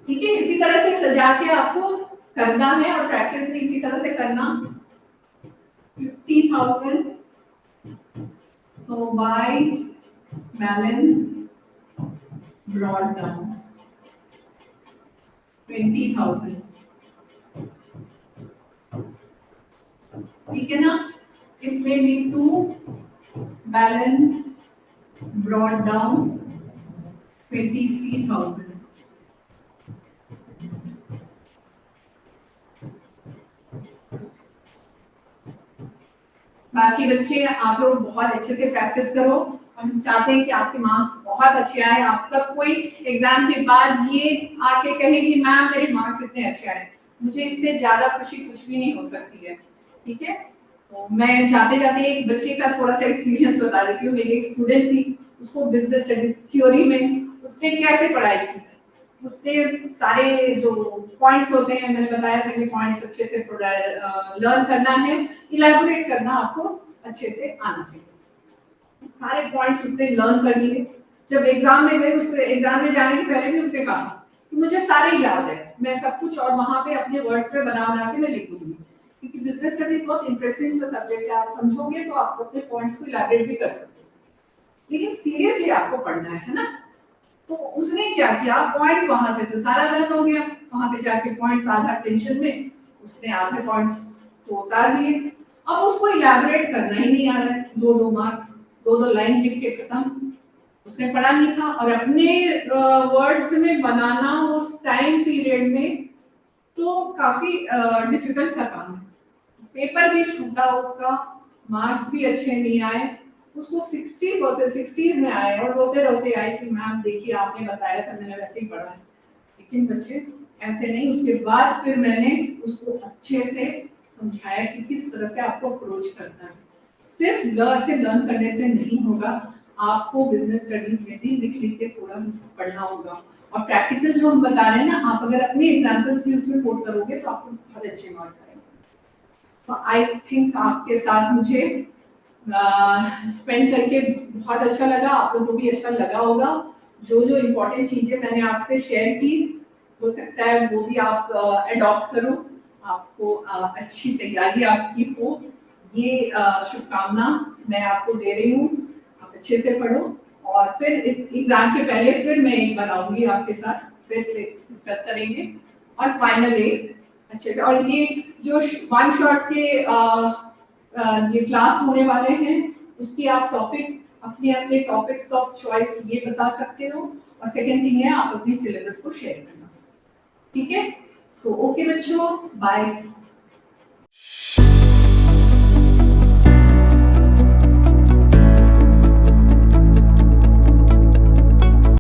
ठीक है, इसी तरह से सजा के आपको करना है और प्रैक्टिस भी इसी तरह से करना। 50,000, सो बाय बैलेंस ब्रॉड डाउन 20,000। ठीक है ना, इसमें भी टू बैलेंस ब्रॉड डाउन 23,000। बाकी बच्चे आप लोग बहुत अच्छे से प्रैक्टिस करो, हम चाहते हैं कि आपके मार्क्स बहुत अच्छे आए, आप सब कोई एग्जाम के बाद ये आके कहे कि मैम मेरे मार्क्स इतने अच्छे आए, मुझे इससे ज्यादा खुशी कुछ भी नहीं हो सकती है। ठीक है, तो मैं जाते जाते एक बच्चे का थोड़ा सा एक्सपीरियंस बता देती हूँ। मेरी एक स्टूडेंट थी, उसको बिजनेस स्टडीज थ्योरी में उसने कैसे पढ़ाई की, उसने सारे जो पॉइंट्स होते हैं, मैंने बताया था कि पॉइंट्स अच्छे से लर्न करना है, इलैबोरेट करना आपको अच्छे से आना चाहिए। सारे पॉइंट्स उसने लर्न कर लिए, जब एग्जाम में गए, उसके एग्जाम में जाने के पहले भी उसने कहा कि मुझे सारे याद है, मैं सब कुछ और वहां पे अपने वर्ड्स पे बना बना के मैं लिख लूंगी, क्योंकि बिजनेस स्टडीज बहुत इंटरेस्टिंग सा सब्जेक्ट है, आप समझोगे तो आप अपने पॉइंट्स को इलैबोरेट भी कर सकते हो, लेकिन सीरियसली आपको पढ़ना है ना। तो उसने क्या किया, पॉइंट्स वहां पे तो सारा लर्न हो गया, वहां पे जाके पॉइंट्स आधा टेंशन में उसने आधे पॉइंट्स तो उतार दिए। अब उसको इलैबोरेट करना ही नहीं आ रहा है, 2-2 मार्क्स, 2-2 लाइन लिख के खत्म। उसने पढ़ा नहीं था और अपने वर्ड्स में बनाना उस टाइम पीरियड में तो काफी डिफिकल्ट सा काम है। पेपर भी छूटा उसका, मार्क्स भी अच्छे नहीं आए, उसको 60 परसेंट 60s में आए और रोते रोते आए कि मैम देखिए आपने बताया था, मैंने वैसे ही पढ़ा है। लेकिन बच्चे ऐसे नहीं, उसके बाद फिर मैंने उसको अच्छे से समझाया कि किस तरह से आपको अप्रोच करना है। सिर्फ ऐसे लर्न करने से नहीं होगा, आपको बिजनेस स्टडीज में भी लिख लिख के थोड़ा पढ़ना होगा, और प्रैक्टिकल जो हम बता रहे हैं ना, आप अगर अपने एग्जांपल्स भी उसमें कोट करोगे तो आपको बहुत अच्छे मार्क्स आएंगे। तो आई थिंक आपके साथ मुझे स्पेंड करके बहुत अच्छा लगा, आप लोगों को भी अच्छा लगा होगा। जो जो इम्पोर्टेंट चीजें मैंने आपसे शेयर की, हो सकता है वो भी आप अडॉप्ट करो, आपको अच्छी तैयारी आपकी हो, ये शुभकामना मैं आपको दे रही हूँ। आप अच्छे से पढ़ो और फिर इस एग्जाम के पहले फिर मैं एक बनाऊंगी आपके साथ, फिर से डिस्कस करेंगे और फाइनल एक अच्छे से। और ये जो वन शॉट के ये क्लास होने वाले हैं, उसकी आप टॉपिक अपने अपने टॉपिक्स ऑफ चॉइस ये बता सकते हो, और सेकंड थिंग है आप अपनी सिलेबस को शेयर करना। ठीक है, सो ओके बच्चों, बाय।